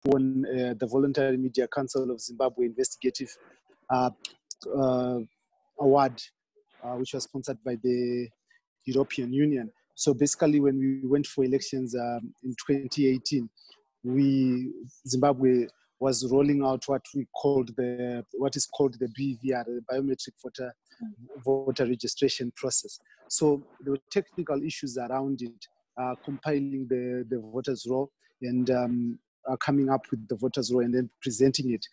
won the Voluntary Media Council of Zimbabwe Investigative Award, which was sponsored by the European Union. So basically, when we went for elections in 2018, Zimbabwe was rolling out what is called the BVR, the biometric voter registration process. So there were technical issues around it, compiling the voters' roll and coming up with the voters' roll and then presenting it.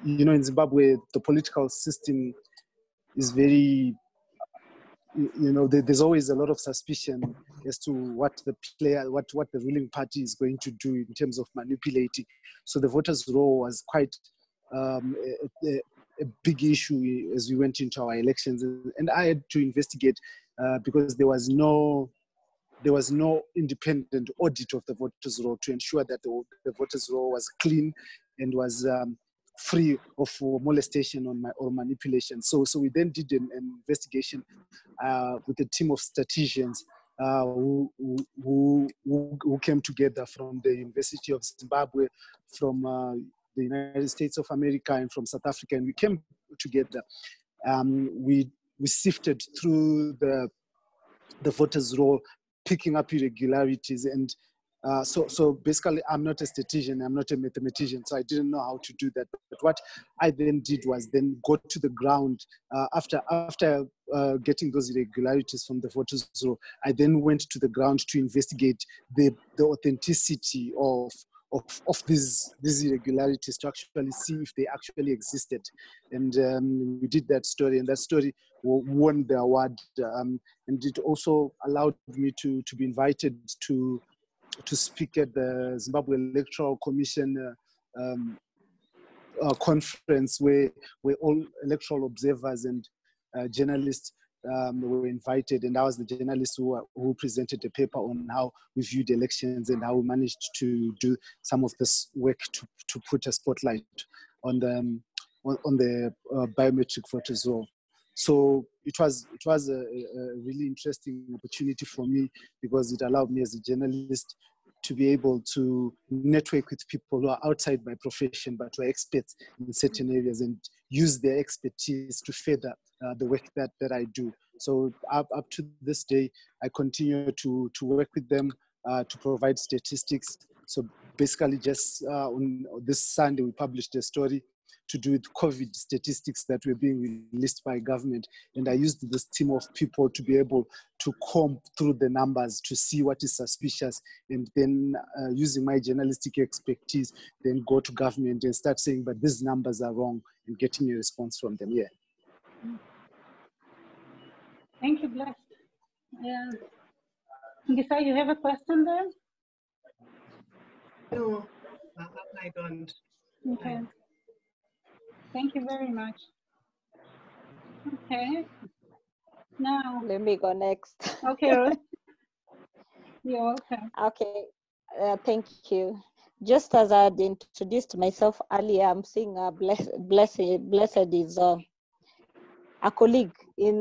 In Zimbabwe, the political system is very, there's always a lot of suspicion as to what the ruling party is going to do in terms of manipulating. So the voters' roll was quite a big issue as we went into our elections, and I had to investigate because there was no independent audit of the voters' roll to ensure that the voters' roll was clean and was free of molestation or manipulation. So we then did an investigation with a team of statisticians who came together from the University of Zimbabwe, from the United States of America, and from South Africa, and we came together. We sifted through the voters' roll, picking up irregularities, and so basically, I'm not a statistician, I'm not a mathematician, so I didn't know how to do that. But what I then did was then go to the ground after getting those irregularities from the voters' roll. I then went to the ground to investigate the authenticity of these irregularities, to actually see if they actually existed. And we did that story, and that story won the award. And it also allowed me to be invited to speak at the Zimbabwe Electoral Commission conference, where all electoral observers and journalists were invited, and I was the journalist who presented the paper on how we viewed elections and how we managed to do some of this work to put a spotlight on the biometric voters' roll. So it was a really interesting opportunity for me, because it allowed me as a journalist to be able to network with people who are outside my profession but who are experts in certain areas, and use their expertise to further the work that I do. So up to this day, I continue to work with them to provide statistics. So basically, just on this Sunday, we published a story to do with COVID statistics that were being released by government. And I used this team of people to be able to comb through the numbers to see what is suspicious, and then using my journalistic expertise, then go to government and start saying, but these numbers are wrong, and getting a response from them. Yeah. Thank you, Bless. Ngisa, you have a question there? No, I don't. Okay. Thank you very much. Okay. Now. Let me go next. Okay, Ruth. You're welcome. Okay. Thank you. Just as I had introduced myself earlier, I'm seeing Blessed is a colleague in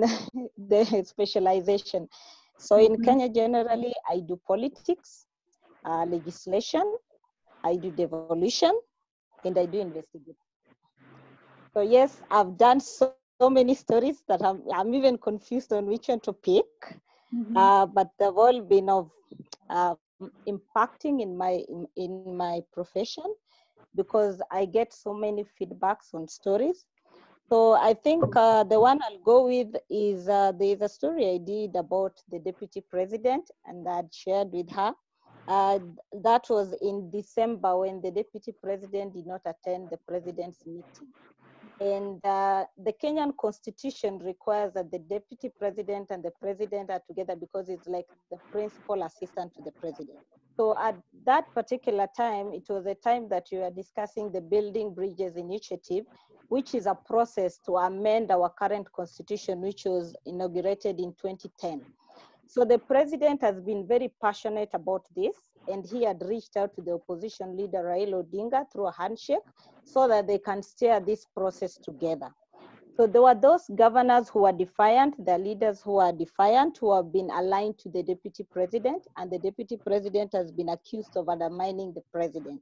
the specialization. So in Kenya, generally, I do politics, legislation, I do devolution, and I do investigation. So yes, I've done so many stories that I'm even confused on which one to pick. But they've all been of impacting in my profession, because I get so many feedbacks on stories. So I think the one I'll go with is there's a story I did about the deputy president, and I'd shared with her. That was in December, when the deputy president did not attend the president's meeting. And the Kenyan constitution requires that the deputy president and the president are together, because it's like the principal assistant to the president. So at that particular time, it was a time that we were discussing the Building Bridges Initiative, which is a process to amend our current constitution, which was inaugurated in 2010. So the president has been very passionate about this, and he had reached out to the opposition leader, Raila Odinga, through a handshake, so that they can steer this process together. So there were those governors who were defiant, the leaders who are defiant, who have been aligned to the deputy president, and the deputy president has been accused of undermining the president.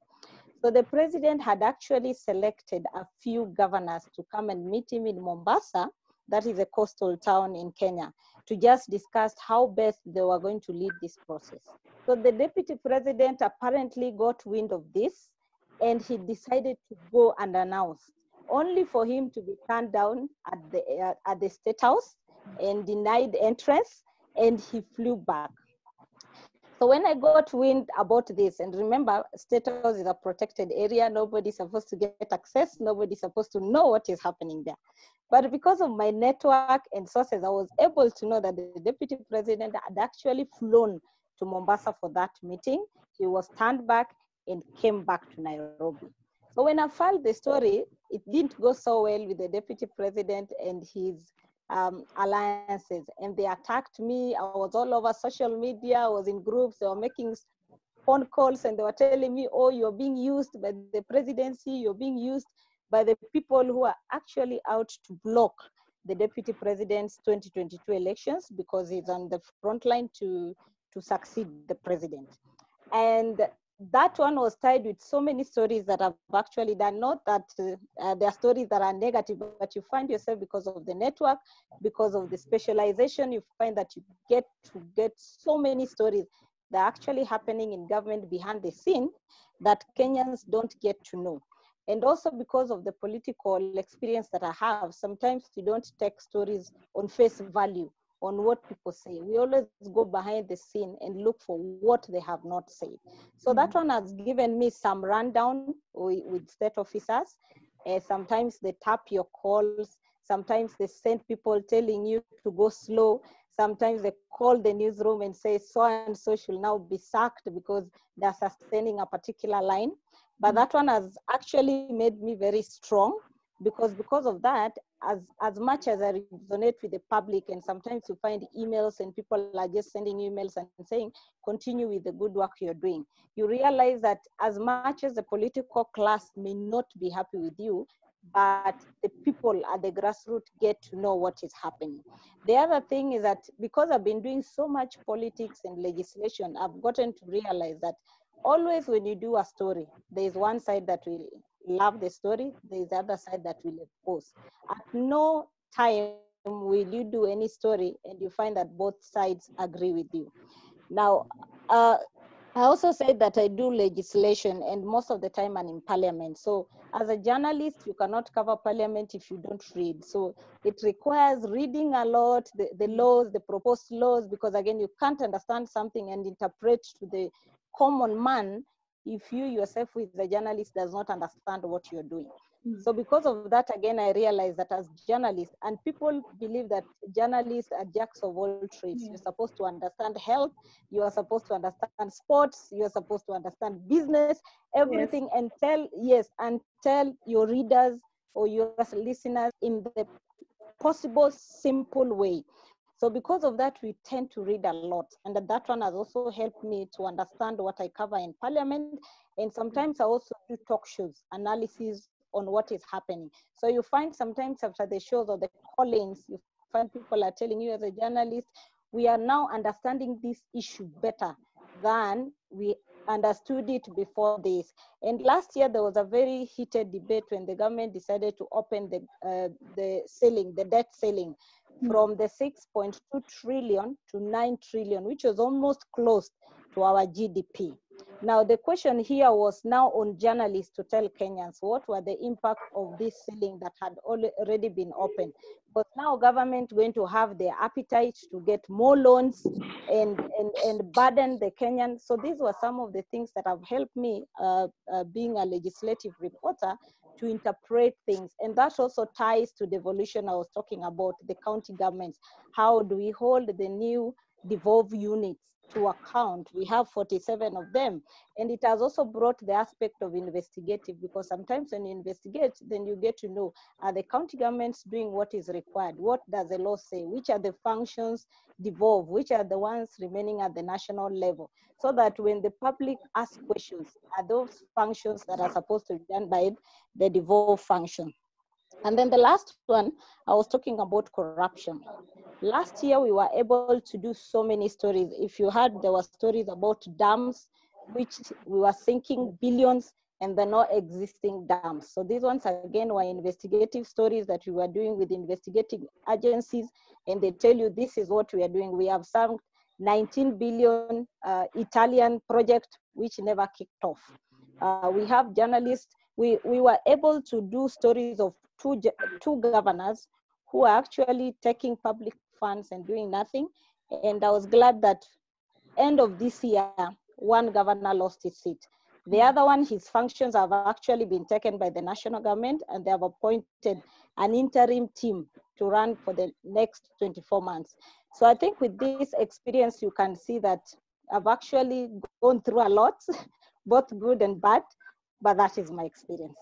So the president had actually selected a few governors to come and meet him in Mombasa, that is a coastal town in Kenya, to just discuss how best they were going to lead this process. So the deputy president apparently got wind of this, and he decided to go and announce, only for him to be turned down at the State House and denied entrance, and he flew back. So when I got wind about this, and remember, State House is a protected area, nobody's supposed to get access, nobody's supposed to know what is happening there. But because of my network and sources, I was able to know that the deputy president had actually flown to Mombasa for that meeting. He was turned back and came back to Nairobi. So when I filed the story, it didn't go so well with the deputy president and his alliances, and they attacked me. I was all over social media, I was in groups, they were making phone calls, and they were telling me, oh, you're being used by the presidency, you're being used by the people who are actually out to block the deputy president's 2022 elections because he's on the front line to succeed the president. And that one was tied with so many stories that I've actually done. Not that there are stories that are negative, but you find yourself, because of the network, because of the specialization, you find that you get so many stories that are actually happening in government behind the scene that Kenyans don't get to know. And also because of the political experience that I have, sometimes you don't take stories on face value, on what people say. We always go behind the scene and look for what they have not said. So that one has given me some rundown with state officers. Sometimes they tap your calls. Sometimes they send people telling you to go slow. Sometimes they call the newsroom and say so and so should now be sacked because they're sustaining a particular line. But that one has actually made me very strong, because of that, as much as I resonate with the public, and sometimes you find emails and people are just sending emails and saying, continue with the good work you're doing. You realize that as much as the political class may not be happy with you, but the people at the grassroots get to know what is happening. The other thing is that because I've been doing so much politics and legislation, I've gotten to realize that always when you do a story, there's one side that will love the story, there's the other side that will oppose. At no time will you do any story and you find that both sides agree with you. Now, I also said that I do legislation, and most of the time I'm in parliament. So as a journalist, you cannot cover parliament if you don't read. So it requires reading a lot, the laws, the proposed laws, because again, you can't understand something and interpret to the common man if you yourself, who is a journalist, does not understand what you're doing. So because of that, again, I realized that as journalists, and people believe that journalists are jacks of all trades. You're supposed to understand health, you are supposed to understand sports, you're supposed to understand business, everything, and tell your readers or your listeners in the possible simple way. So because of that, we tend to read a lot. And that one has also helped me to understand what I cover in parliament. And sometimes I also do talk shows, analysis on what is happening. So you find sometimes after the shows or the call-ins, you find people are telling you as a journalist, we are now understanding this issue better than we understood it before this. And last year, there was a very heated debate when the government decided to open the debt ceiling from the 6.2 trillion to 9 trillion, which was almost close to our GDP. Now, the question here was now on journalists to tell Kenyans what were the impact of this ceiling that had already been opened. But now government going to have their appetite to get more loans and burden the Kenyans. So these were some of the things that have helped me being a legislative reporter to interpret things. And that also ties to the evolution I was talking about, the county governments. How do we hold the new devolved units to account? We have 47 of them. And it has also brought the aspect of investigative, because sometimes when you investigate, then you get to know, are the county governments doing what is required? What does the law say? Which are the functions devolved? Which are the ones remaining at the national level? So that when the public asks questions, are those functions that are supposed to be done by the devolved function? And then the last one, I was talking about corruption. Last year, we were able to do so many stories. If you heard, there were stories about dams, which we were sinking billions and the not existing dams. So these ones, again, were investigative stories that we were doing with investigating agencies, and they tell you this is what we are doing. We have sunk 19 billion Italian project, which never kicked off. We have journalists. We were able to do stories of two governors who are actually taking public funds and doing nothing. And I was glad that end of this year, one governor lost his seat. The other one, his functions have actually been taken by the national government, and they have appointed an interim team to run for the next 24 months. So I think with this experience, you can see that I've actually gone through a lot, both good and bad, but that is my experience.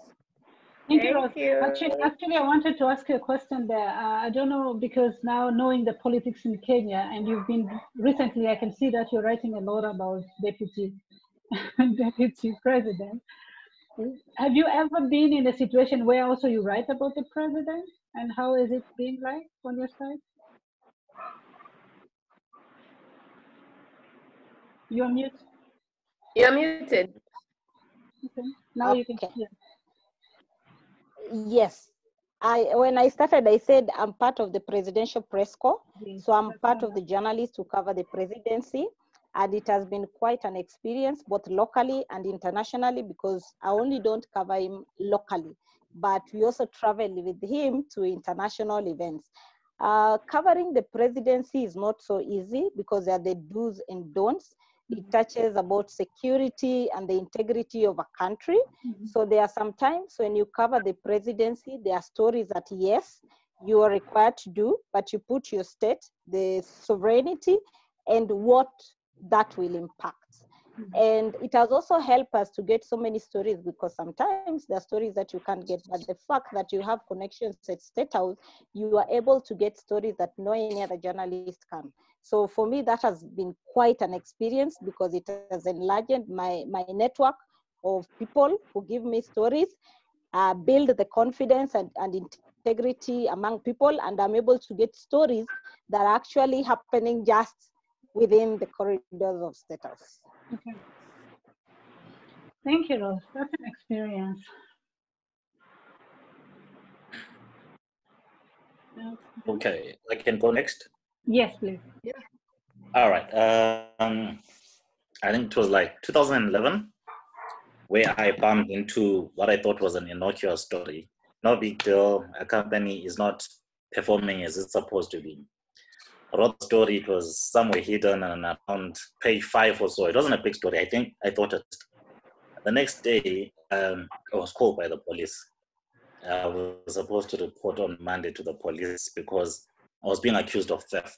Thank you, Rose. Actually, I wanted to ask you a question there. I don't know, because now knowing the politics in Kenya, and you've been recently, I can see that you're writing a lot about deputy president. Have you ever been in a situation where also you write about the president, and how is it been like on your side? You're mute. You're muted. Okay. Now you can. Yeah. Yes. When I started, I said I'm part of the presidential press corps. Yes, so I'm part of the journalists who cover the presidency. And it has been quite an experience, both locally and internationally, because I only don't cover him locally, but we also travel with him to international events. Covering the presidency is not so easy because there are the do's and don'ts. It touches about security and the integrity of a country. So there are some times when you cover the presidency, there are stories that, yes, you are required to do, but you put your state, the sovereignty, and what that will impact. And it has also helped us to get so many stories, because sometimes there are stories that you can't get, but the fact that you have connections at State House, you are able to get stories that no any other journalist can. So for me, that has been quite an experience, because it has enlarged my network of people who give me stories, build the confidence and integrity among people, and I'm able to get stories that are actually happening just within the corridors of State House. Okay. Thank you, Rose. That's an experience. Okay, I can go next. Yes, please. Yeah. All right. I think it was like 2011 where I bumped into what I thought was an innocuous story. No big deal. A company is not performing as it's supposed to be. I wrote the story. It was somewhere hidden and around page 5 or so. It wasn't a big story. I thought it. The next day, I was called by the police. I was supposed to report on Monday to the police because I was being accused of theft.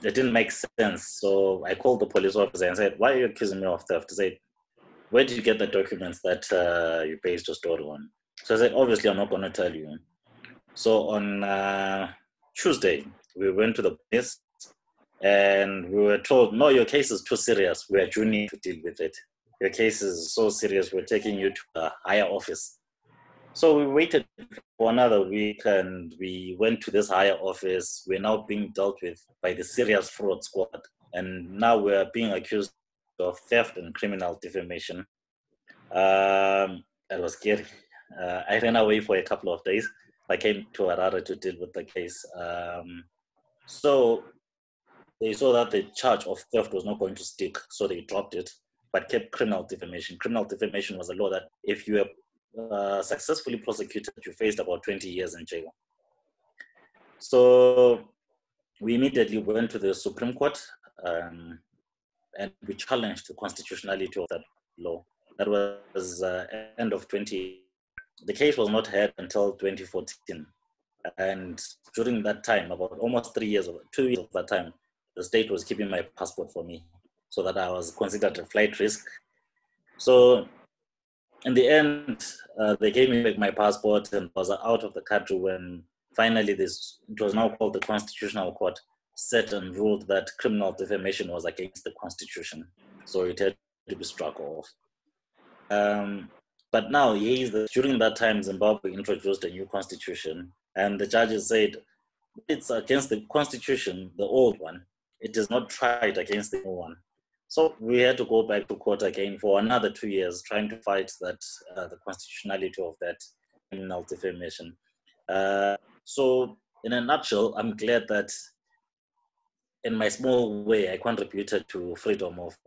It didn't make sense. So I called the police officer and said, "Why are you accusing me of theft?" He said, "Where did you get the documents that you based your story on?" So I said, "Obviously, I'm not going to tell you." So on Tuesday, we went to the police and we were told, "No, your case is too serious. We are joining to deal with it. Your case is so serious, we're taking you to a higher office." So we waited for another week and we went to this higher office. We're now being dealt with by the serious fraud squad. And now we're being accused of theft and criminal defamation. That was scary. I ran away for a couple of days. I came to Harare to deal with the case. So they saw that the charge of theft was not going to stick, so they dropped it, but kept criminal defamation. Criminal defamation was a law that if you were successfully prosecuted, you faced about 20 years in jail. So we immediately went to the Supreme Court and we challenged the constitutionality of that law. That was end of 20. The case was not heard until 2014. And during that time, about almost 2 years of that time, the state was keeping my passport for me so that I was considered a flight risk. So in the end, they gave me back my passport and was out of the country when finally it was now called the Constitutional Court, set and ruled that criminal defamation was against the Constitution. So it had to be struck off. But now, during that time, Zimbabwe introduced a new constitution, and the judges said it's against the constitution, the old one. It is not tried against the new one. So we had to go back to court again for another 2 years, trying to fight that the constitutionality of that criminal defamation. So in a nutshell, I'm glad that in my small way, I contributed to freedom of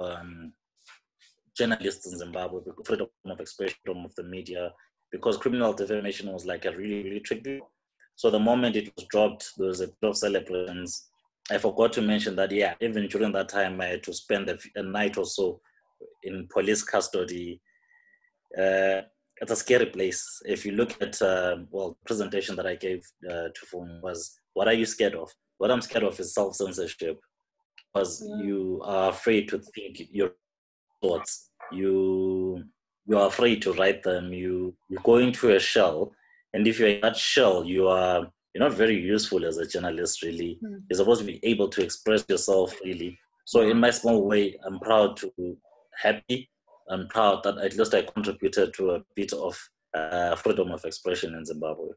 journalists in Zimbabwe, freedom of expression, freedom of the media, because criminal defamation was like a really, really tricky. So the moment it was dropped, there was a bit of celebrations. I forgot to mention that, yeah, even during that time, I had to spend a night or so in police custody. It's a scary place. If you look at, the presentation that I gave to Fung was, what are you scared of? What I'm scared of is self-censorship, because you are afraid to think your thoughts. You are afraid to write them. You go into a shell, and if you're in that shell, you're not very useful as a journalist, really. You're supposed to be able to express yourself, really. So in my small way, I'm happy and proud that at least I contributed to a bit of freedom of expression in Zimbabwe.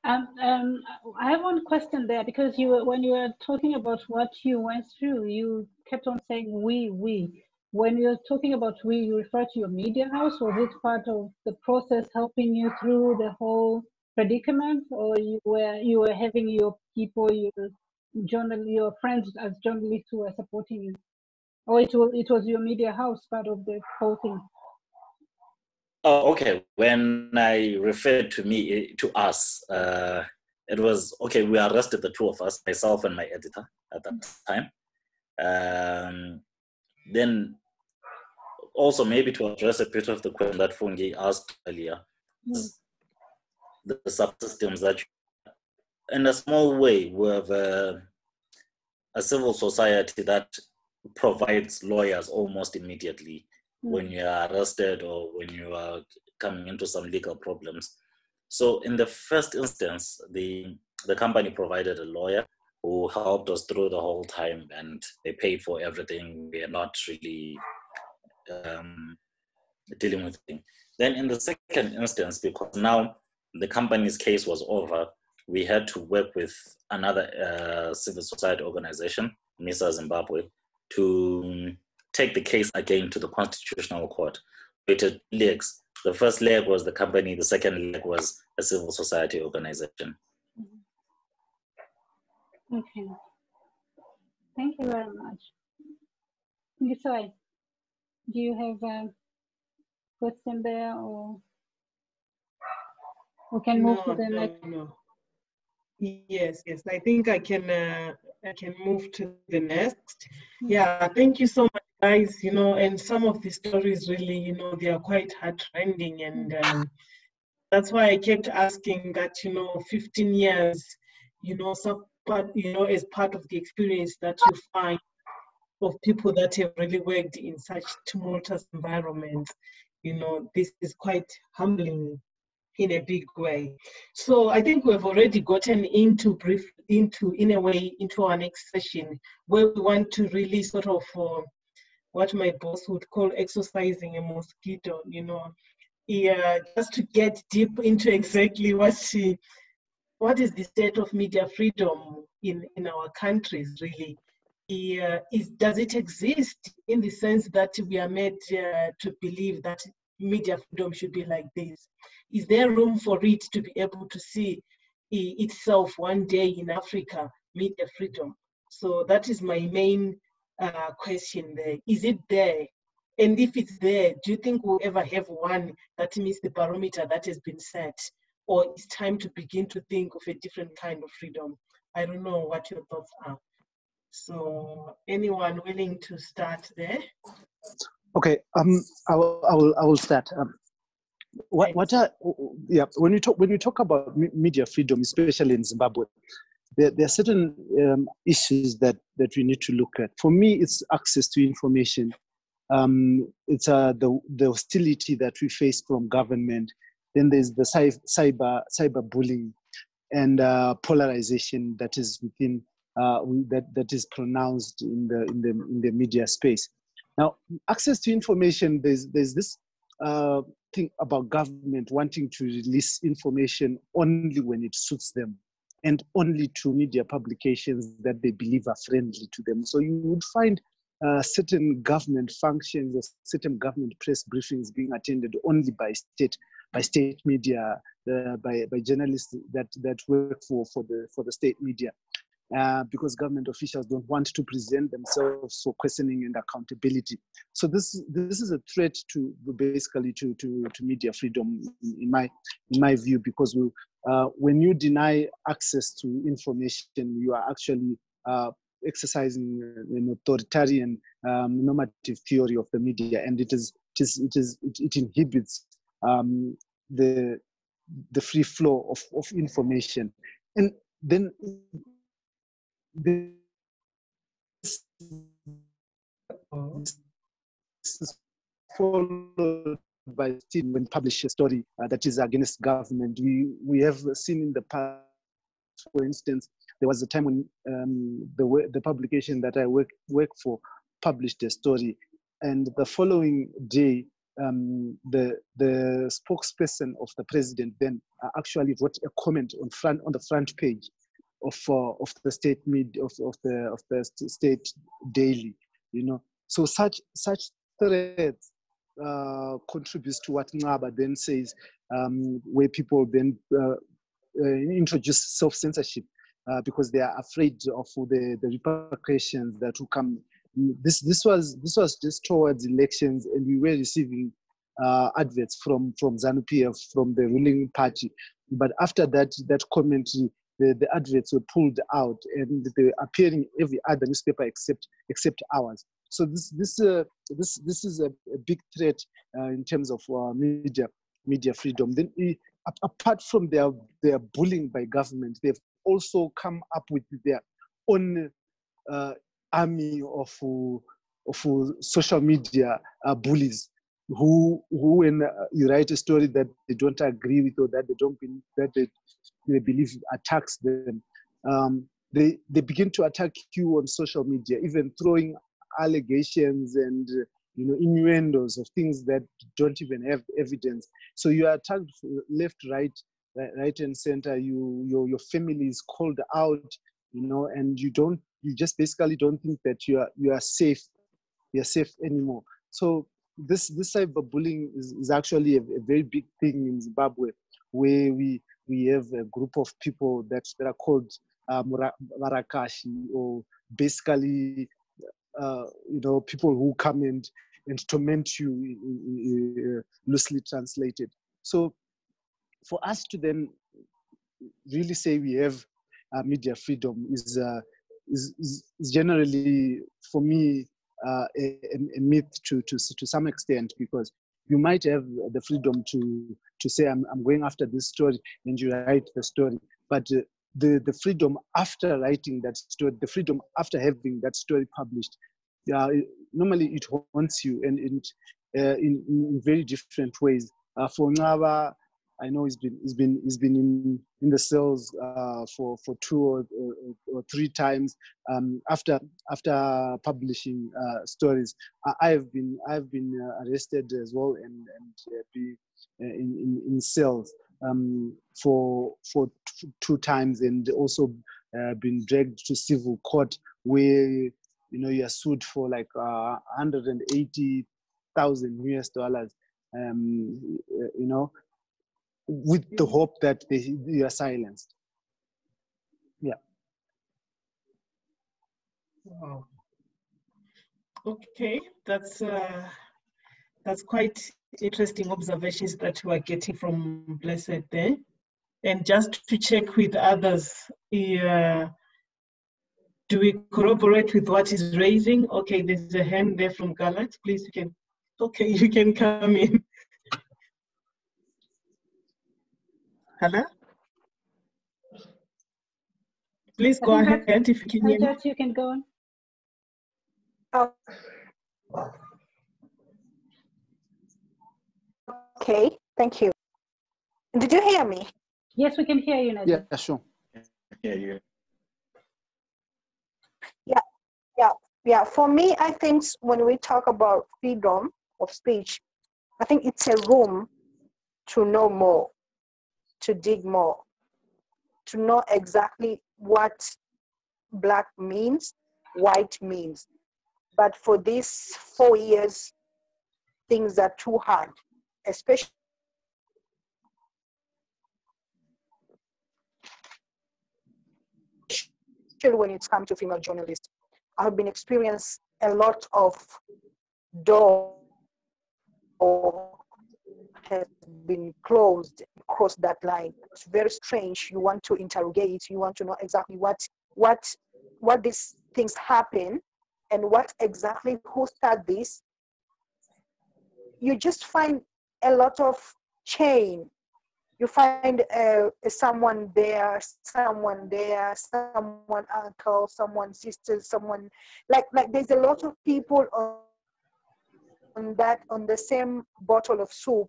I have one question there, because when you were talking about what you went through, you kept on saying we. When you're talking about we, you refer to your media house. Was it part of the process helping you through the whole predicament, or you were having your people, your friends as journalists who were supporting you, or it was your media house part of the whole thing? Oh, okay. When I referred to us, it was, okay, we arrested the two of us, myself and my editor at that time. Then also maybe to address a bit of the question that Fungi asked earlier, the subsystems that in a small way we have a civil society that provides lawyers almost immediately when you are arrested or when you are coming into some legal problems. So in the first instance, the company provided a lawyer who helped us through the whole time, and they paid for everything. We are not really dealing with it. Then in the second instance, because now the company's case was over, we had to work with another civil society organization, MISA Zimbabwe, to take the case again to the Constitutional Court. It had legs. The first leg was the company, the second leg was a civil society organization. Okay. Thank you very much. Ngisai, do you have a question there, or we can move to the next? No. Yes. I think I can move to the next. Yeah, thank you so much, guys. And some of the stories really, they are quite heart-rending, and that's why I kept asking that, 15 years, as part of the experience that you find of people that have really worked in such tumultuous environments, this is quite humbling in a big way. So I think we've already gotten into our next session, where we want to really sort of what my boss would call exercising a mosquito, just to get deep into exactly what is the state of media freedom in our countries, really. Does it exist in the sense that we are made to believe that media freedom should be like this? Is there room for it to be able to see itself one day in Africa, media freedom? So that is my main question there. Is it there? And if it's there, do you think we'll ever have one that meets the barometer that has been set? Or it's time to begin to think of a different kind of freedom? I don't know what your thoughts are. So anyone willing to start there? Okay, I will start. When you talk about media freedom, especially in Zimbabwe, there are certain issues that we need to look at. For me, it's access to information. It's the hostility that we face from government. Then there's the cyber bullying and polarization that is within that is pronounced in the media space. Now, access to information, there's this thing about government wanting to release information only when it suits them and only to media publications that they believe are friendly to them. So you would find certain government functions or certain government press briefings being attended only by state media, by journalists that work for the state media. Because government officials don't want to present themselves for questioning and accountability. So this is a threat to basically to media freedom in my view, because when you deny access to information, you are actually exercising an authoritarian normative theory of the media, and it inhibits the free flow of information. And then this is followed by when publish a story that is against government. We have seen in the past, for instance, there was a time when the publication that I work for published a story, and the following day the spokesperson of the president then actually wrote a comment on the front page of the state of the state daily, So such threats contributes to what Ngaba then says, where people then introduce self-censorship because they are afraid of the repercussions that will come. This was just towards elections, and we were receiving adverts from ZANU-PF, from the ruling party. But after that commentary, the adverts were pulled out, and they were appearing every other newspaper except ours. So this is a big threat in terms of media freedom. Then apart from their bullying by government, they've also come up with their own army of social media bullies who when you write a story that they don't agree with or that they don't believe, that they believe attacks them, they begin to attack you on social media, even throwing allegations and innuendos of things that don't even have evidence. So you are attacked left, right and center. Your family is called out, and you just basically don't think that you are safe. You're safe anymore. So this cyberbullying is actually a very big thing in Zimbabwe, where we have a group of people that are called Marakashi, or basically people who come and torment you, loosely translated. So for us to then really say we have media freedom is generally, for me, a myth to some extent, because you might have the freedom to say I'm going after this story, and you write the story, but the freedom after writing that story, the freedom after having that story published, normally it haunts you, and in very different ways. For Ngaba, I know he's been in the cells for 2 or 3 times after publishing stories. I've been arrested as well, and be in cells for 2 times, and also been dragged to civil court, where you are sued for like $180,000 US, with the hope that you are silenced. Yeah. Wow. Okay, that's quite interesting observations that we are getting from Blessed there. And just to check with others, do we corroborate with what is raising? Okay, there's a hand there from Galat. Please, you can come in. Hello? Please go ahead if you can hear me. You can go on. Oh. Okay, thank you. Did you hear me? Yes, we can hear you, Nadia. Yeah, sure. Yeah, you. Yeah. Yeah, for me, I think when we talk about freedom of speech, I think it's a room to know more, to dig more, to know exactly what black means, white means. But for these 4 years, things are too hard, especially when it's come to female journalists. I have been experienced a lot of doors has been closed across that line. It's very strange. You want to interrogate, you want to know exactly what these things happen and what exactly who started this. You just find a lot of chain. You find someone there, someone uncle, someone sister, someone like there's a lot of people on the same bottle of soup,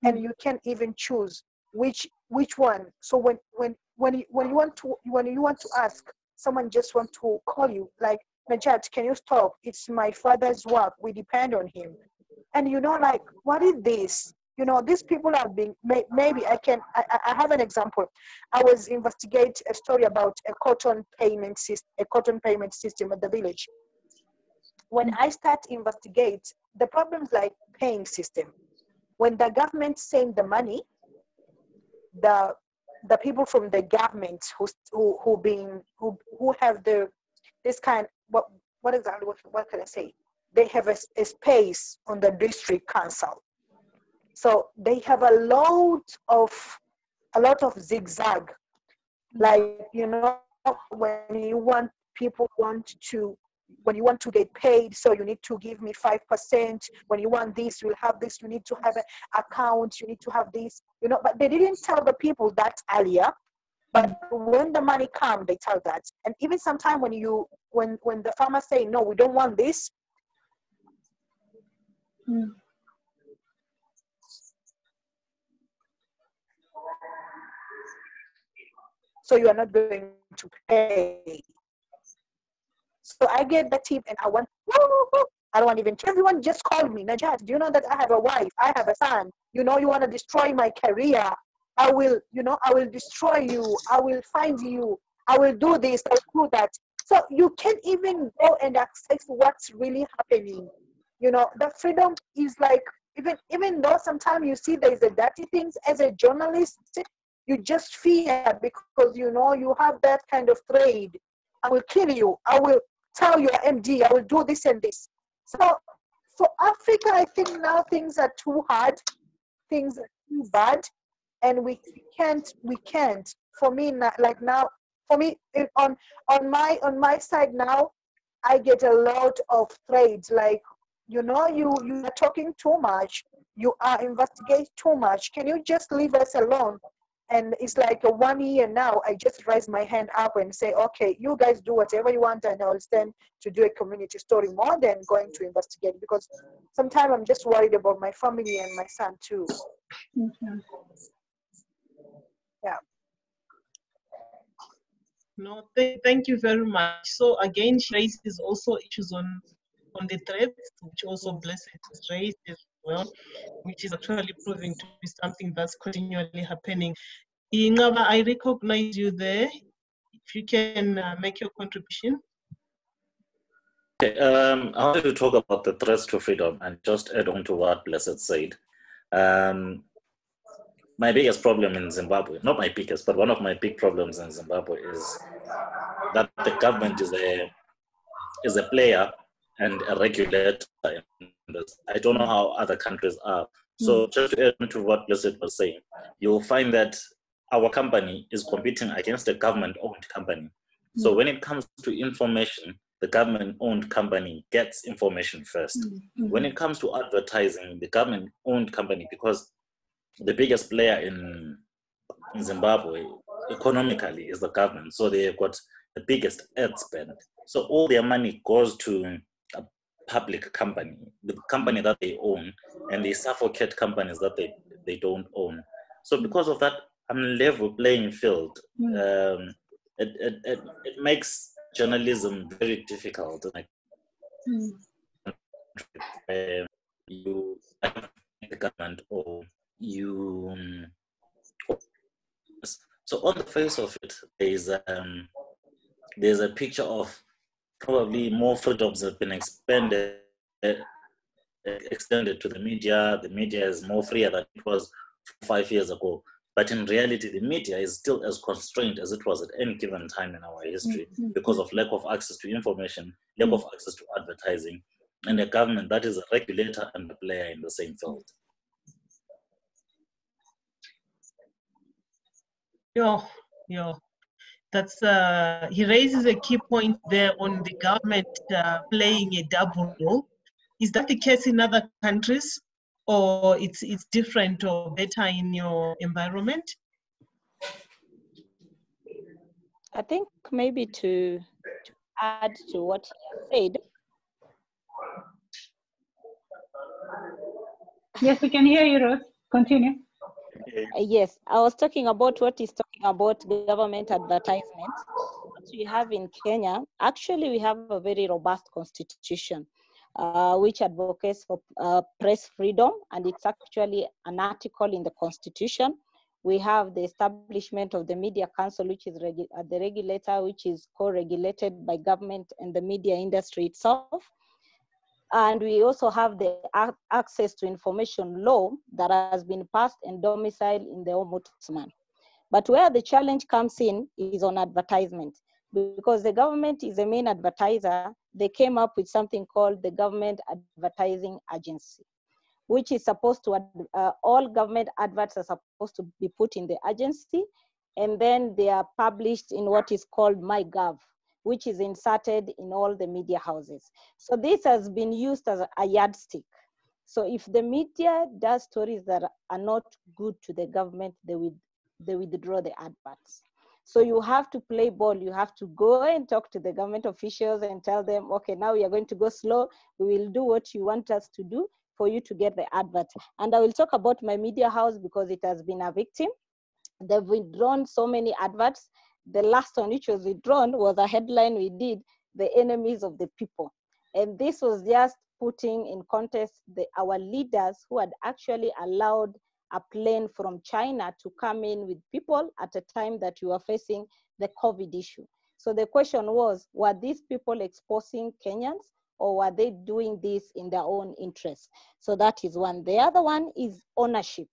and you can't even choose which one. So when you want to ask, someone just want to call you like, Najat, can you stop? It's my father's work. We depend on him. And like, what is this? These people are being, maybe I have an example. I was investigate a story about a cotton payment system at the village. When I start investigate, the problems like paying system. When the government send the money, the people from the government who have this kind, what exactly, what can I say? They have a space on the district council. So they have a lot of zigzag. Like, when you want to get paid, so you need to give me 5%. When you want this, you'll have this. You need to have an account. You need to have this. But they didn't tell the people that earlier. But when the money comes, they tell that. And even sometimes when the farmers say, no, we don't want this. So you are not going to pay. So I get the tip, and I don't want even, everyone just called me, Najat, do you know that I have a wife, I have a son, you want to destroy my career, I will destroy you, I will find you, I will do this, I will do that. So you can't even go and access what's really happening. The freedom is like, even though sometimes you see there's a dirty things as a journalist, you just fear because you have that kind of trade. I will kill you, I will tell your MD, I will do this and this. So for Africa, I think now things are too hard, things are too bad, and we can't. For me, like now, for me on my side now, I get a lot of trades. Like, you are talking too much, you are investigating too much. Can you just leave us alone? And it's like 1 year now, I just raise my hand up and say, okay, you guys do whatever you want, and I'll stand to do a community story more than going to investigate, because sometimes I'm just worried about my family and my son too. Yeah. No, thank you very much. So again, she raises also issues on the threats, which also Blessed has raised as well, which is actually proving to be something that's continually happening. Ingaba, I recognize you there. If you can make your contribution. Okay, I wanted to talk about the threats to freedom and just add on to what Blessed said. My biggest problem in Zimbabwe, not my biggest, but one of my big problems in Zimbabwe is that the government is a player and a regulator. I don't know how other countries are. So just to add to what Blessed was saying, you'll find that our company is competing against a government-owned company. So when it comes to information, the government-owned company gets information first. When it comes to advertising, the government-owned company, because the biggest player in Zimbabwe economically is the government, so they've got the biggest ad spend. So all their money goes to a public company, the company that they own, and they suffocate companies that they don't own. So because of that unlevel playing field, it makes journalism very difficult. Like, where you have the government or you. So on the face of it, there's a picture of probably more freedoms have been extended to the media. The media is more freer than it was 5 years ago. But in reality, the media is still as constrained as it was at any given time in our history because of lack of access to information, lack of access to advertising, and a government that is a regulator and a player in the same field. Yeah. That's he raises a key point there on the government playing a double role. Is that the case in other countries, or it's different or better in your environment? I think maybe to add to what he has said. Yes, we can hear you, Rose. Continue. Yes, I was talking about what he's talking about government advertisements. What we have in Kenya, actually we have a very robust constitution, which advocates for press freedom, and it's actually an article in the constitution. We have the establishment of the Media Council, which is the regulator, which is co-regulated by government and the media industry itself. And we also have the access to information law that has been passed and domiciled in the Ombudsman. But where the challenge comes in is on advertisement. Because the government is the main advertiser, they came up with something called the Government Advertising Agency, which is supposed to, all government adverts are supposed to be put in the agency, and then they are published in what is called MyGov, which is inserted in all the media houses. So this has been used as a yardstick. So if the media does stories that are not good to the government, they withdraw the adverts. So you have to play ball. You have to go and talk to the government officials and tell them, okay, now we are going to go slow. We will do what you want us to do for you to get the advert. And I will talk about my media house because it has been a victim. They've withdrawn so many adverts. The last one which was withdrawn was a headline we did, The Enemies of the People. And this was just putting in context our leaders who had actually allowed a plane from China to come in with people at a time that you were facing the COVID issue. So the question was, were these people exposing Kenyans, or were they doing this in their own interest? So that is one. The other one is ownership.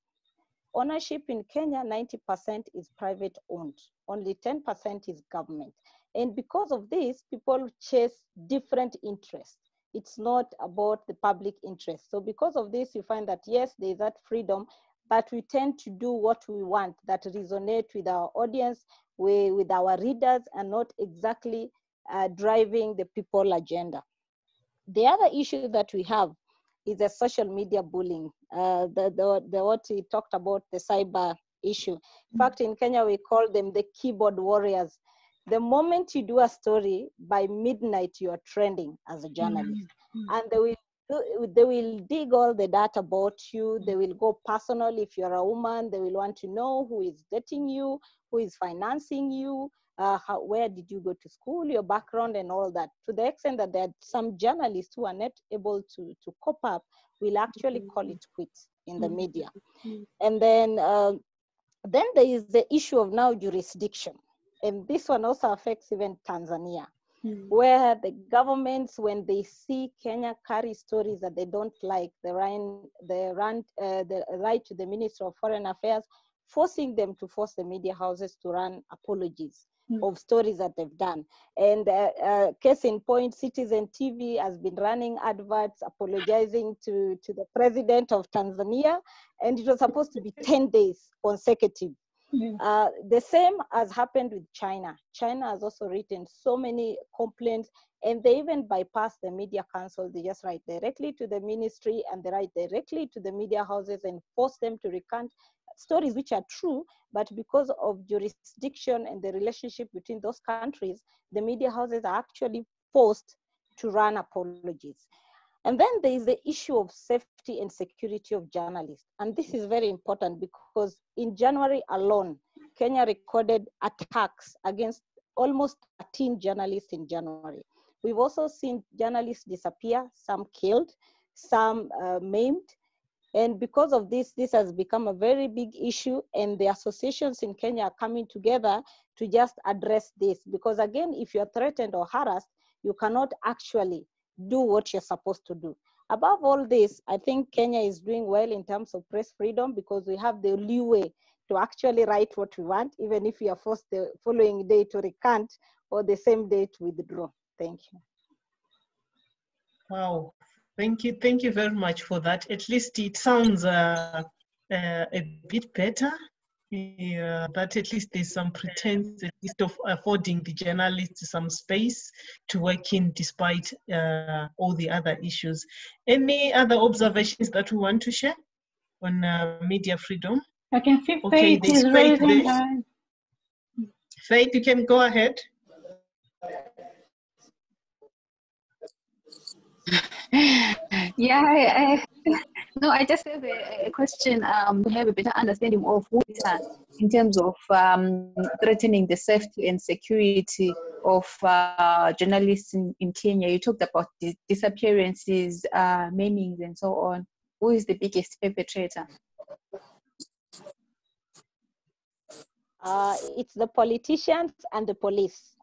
Ownership in Kenya, 90% is private owned. Only 10% is government. And because of this, people chase different interests. It's not about the public interest. So because of this, you find that yes, there's that freedom, but we tend to do what we want that resonate with our audience, with our readers, and not exactly driving the people agenda. The other issue that we have is the social media bullying, what we talked about, the cyber issue. In fact, in Kenya, we call them the keyboard warriors. The moment you do a story, by midnight, you are trending as a journalist. And they will dig all the data about you. They will go personal. If you're a woman, they will want to know who is dating you, who is financing you, where did you go to school, your background and all that. To the extent that there are some journalists who are not able to cope up, will actually call it quits in the media. And then there is the issue of now jurisdiction. And this one also affects even Tanzania, where the governments, when they see Kenya carry stories that they don't like, they write to the Ministry of Foreign Affairs, forcing them to force the media houses to run apologies of stories that they've done. And case in point, Citizen TV has been running adverts apologizing to the president of Tanzania, and it was supposed to be 10 days consecutive. The same has happened with China. China has also written so many complaints, and they even bypass the media council. They just write directly to the ministry, and they write directly to the media houses and force them to recant stories which are true, but because of jurisdiction and the relationship between those countries, the media houses are actually forced to run apologies. And then there is the issue of safety and security of journalists. And this is very important because in January alone, Kenya recorded attacks against almost 13 journalists in January. We've also seen journalists disappear, some killed, some maimed. And because of this, this has become a very big issue, and the associations in Kenya are coming together to just address this. Because again, if you're threatened or harassed, you cannot actually do what you're supposed to do. Above all this, I think Kenya is doing well in terms of press freedom because we have the leeway to actually write what we want, even if we are forced the following day to recant or the same day to withdraw. Thank you. Wow, thank you very much for that. At least it sounds a bit better. That at least there's some pretense, at least of affording the journalists some space to work in despite all the other issues. Any other observations that we want to share on media freedom? I can see Okay, Faith is raising her hand. Faith, you can go ahead. Yeah, no, I just have a question to have a better understanding of who is in terms of threatening the safety and security of journalists in Kenya. You talked about disappearances, maimings, and so on. Who is the biggest perpetrator? It's the politicians and the police.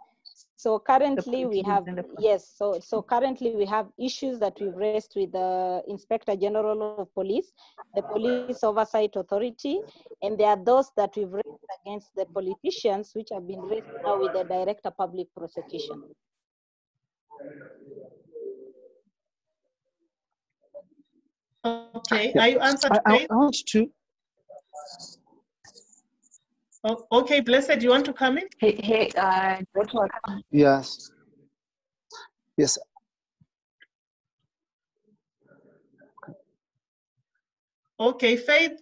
So currently we have, yes, so currently we have issues that we've raised with the Inspector General of Police, the Police Oversight Authority, and there are those that we've raised against the politicians, which have been raised now with the Director of Public Prosecution. Okay, are you answered? I want to. Oh, okay, Blessed, you want to come in? Hey, Yes. Yes. Okay, Faith,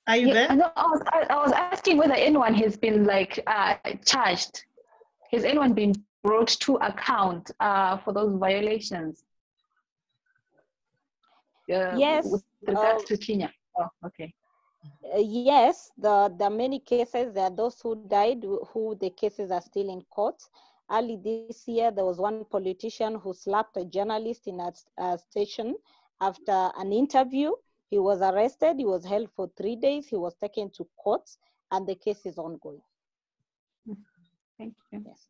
are you there? No, I was asking whether anyone has been like charged. Has anyone been brought to account for those violations? Yes. With regards to Kenya. Oh, okay. Yes, there are many cases. There are those who died, who the cases are still in court. Early this year, there was one politician who slapped a journalist in a station after an interview. He was arrested. He was held for 3 days. He was taken to court, and the case is ongoing. Thank you. Yes.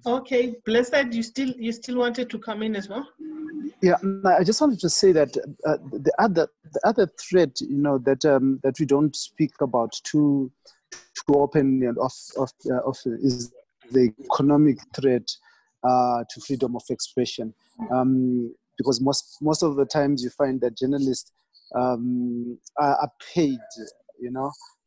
Okay, Blessed, you still wanted to come in as well? Yeah, I just wanted to say that the other threat, that we don't speak about too openly and is the economic threat to freedom of expression, because most of the times you find that journalists are paid,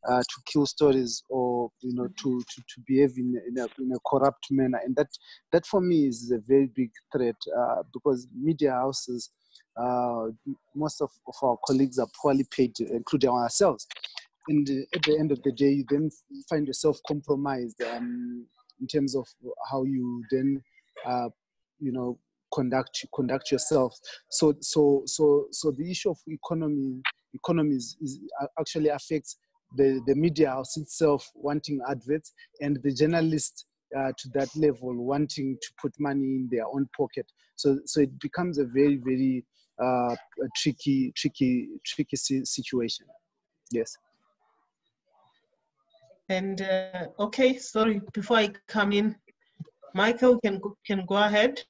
to kill stories or to behave in a corrupt manner, and that for me is a very big threat, because media houses, most of our colleagues are poorly paid, including ourselves, and at the end of the day you then find yourself compromised in terms of how you then conduct yourself. So the issue of economies is actually affects the media house itself wanting adverts, and the journalists to that level wanting to put money in their own pocket. So it becomes a very, very tricky situation. Yes. And okay, sorry, before I come in, Michael can go ahead.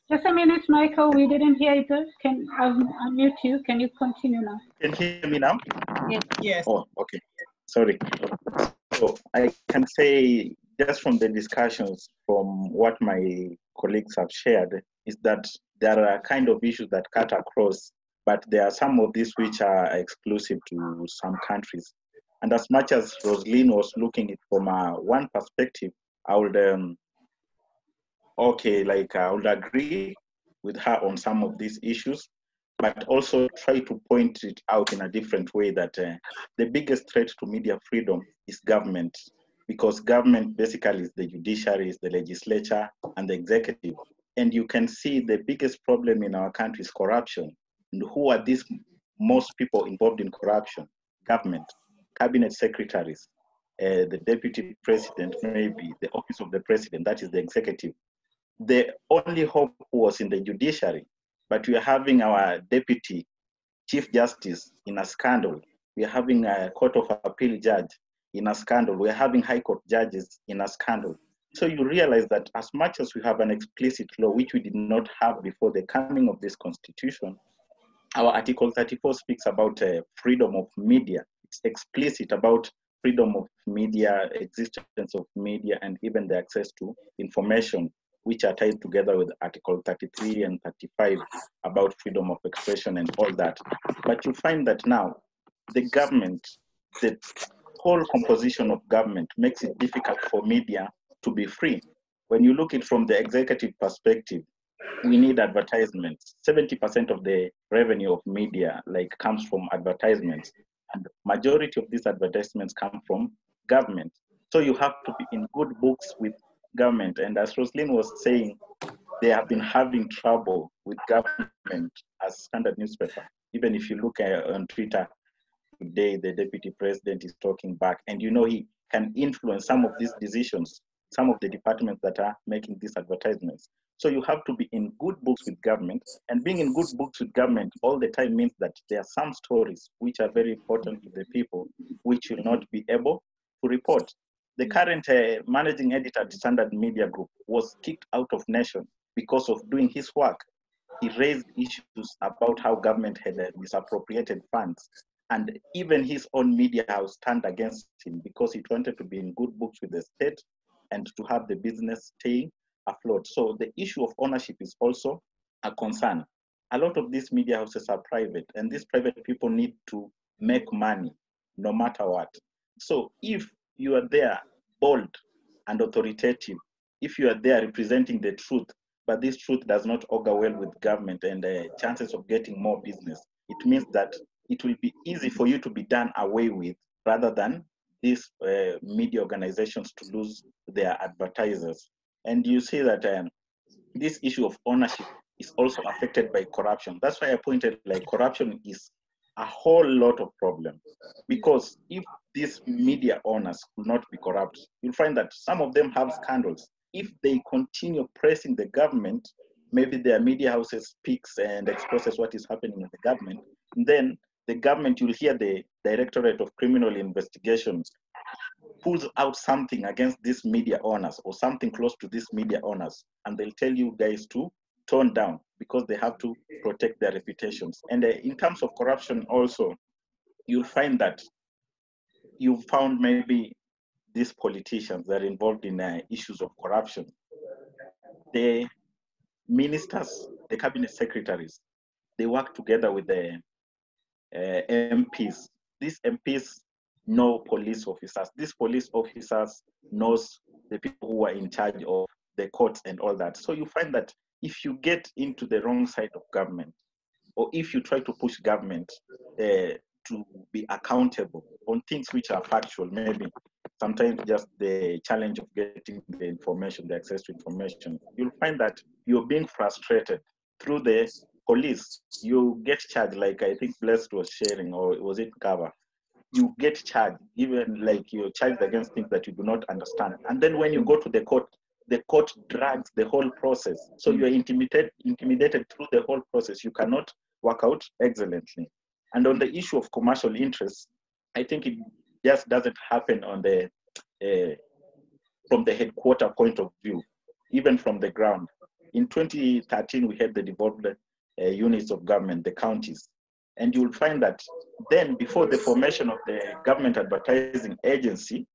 Just a minute, Michael, we didn't hear it. Can I unmute you? Can you continue now? Can you hear me now? Yes. Yes. Oh, okay. Sorry. So I can say, just from the discussions, from what my colleagues have shared, is that there are kind of issues that cut across, but there are some of these which are exclusive to some countries. And as much as Rosaline was looking at it from one perspective, I would I would agree with her on some of these issues, but also try to point it out in a different way that the biggest threat to media freedom is government, because government basically is the judiciary, is the legislature, and the executive. And you can see the biggest problem in our country is corruption. And who are these most people involved in corruption? government, cabinet secretaries, the deputy president, maybe the office of the president, that is the executive. The only hope was in the judiciary, but we are having our deputy chief justice in a scandal. We are having a court of appeal judge in a scandal. We are having high court judges in a scandal. So you realize that as much as we have an explicit law, which we did not have before the coming of this constitution, our Article 34 speaks about freedom of media. It's explicit about freedom of media, existence of media, and even the access to information, which are tied together with Article 33 and 35 about freedom of expression and all that. But you find that now the government, the whole composition of government makes it difficult for media to be free. When you look at it from the executive perspective, we need advertisements. 70% of the revenue of media comes from advertisements, and majority of these advertisements come from government. So you have to be in good books with government. And as Roslyn was saying, they have been having trouble with government as standard newspaper. Even if you look on Twitter today, the deputy president is talking back, and he can influence some of these decisions, some of the departments that are making these advertisements. So you have to be in good books with government, and being in good books with government all the time means that there are some stories which are very important to the people, which will not be able to report. The current managing editor at Standard Media Group was kicked out of Nation because of doing his work. He raised issues about how government had misappropriated funds, and even his own media house turned against him because he wanted to be in good books with the state and to have the business staying afloat. So the issue of ownership is also a concern. A lot of these media houses are private, and these private people need to make money no matter what. So if you are there bold and authoritative, if you are there representing the truth, but this truth does not augur well with government and chances of getting more business, it means that it will be easy for you to be done away with rather than these media organizations to lose their advertisers. And you see that this issue of ownership is also affected by corruption. That's why I pointed corruption is a whole lot of problem, because if these media owners could not be corrupt, you'll find that some of them have scandals. If they continue pressing the government, maybe their media houses speaks and exposes what is happening in the government, then the government, you'll hear the Directorate of Criminal Investigations pulls out something against these media owners or something close to these media owners, and they'll tell you guys to tone down because they have to protect their reputations. And in terms of corruption also, you'll find that you've found maybe these politicians that are involved in issues of corruption. The ministers, the cabinet secretaries, they work together with the MPs. These MPs know police officers. These police officers knows the people who are in charge of the courts and all that. So you find that if you get into the wrong side of government, or if you try to push government to be accountable on things which are factual, maybe sometimes just the challenge of getting the information, the access to information, you'll find that you're being frustrated through the police. You get charged, like I think Blessed was sharing, or was it Cover? You get charged, even you're charged against things that you do not understand. And then when you go to the court drags the whole process. So you're intimidated through the whole process. You cannot work out excellently. And on the issue of commercial interests, I think it just doesn't happen on the from the headquarter point of view, even from the ground. In 2013, we had the devolved units of government, the counties. And you will find that then, before the formation of the government advertising agency,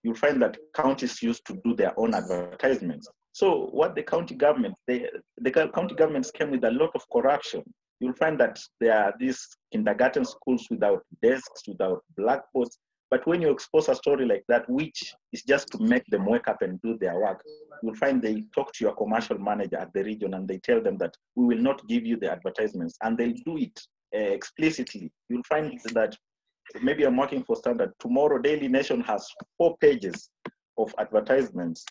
you'll find that counties used to do their own advertisements. So what the county government, the county governments came with a lot of corruption. You'll find that there are these kindergarten schools without desks, without blackboards. But when you expose a story like that, which is just to make them wake up and do their work, you'll find they talk to your commercial manager at the region and they tell them that we will not give you the advertisements, and they'll do it explicitly. You'll find that maybe I'm working for Standard. Tomorrow, Daily Nation has 4 pages of advertisements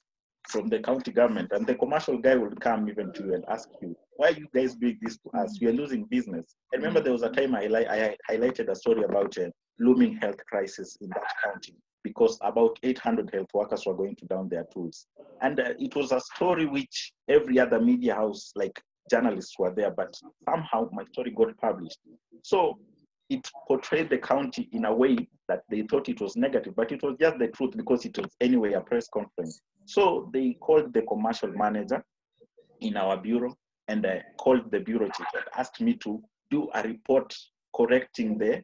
from the county government, and the commercial guy will come even to you and ask you, why are you guys doing this to us? We are losing business. I remember there was a time I highlighted a story about looming health crisis in that county because about 800 health workers were going to down their tools. And it was a story which every other media house, like journalists were there, but somehow my story got published. So it portrayed the county in a way that they thought it was negative, but it was just the truth because it was anyway a press conference. So they called the commercial manager in our bureau and called the bureau chief and asked me to do a report correcting the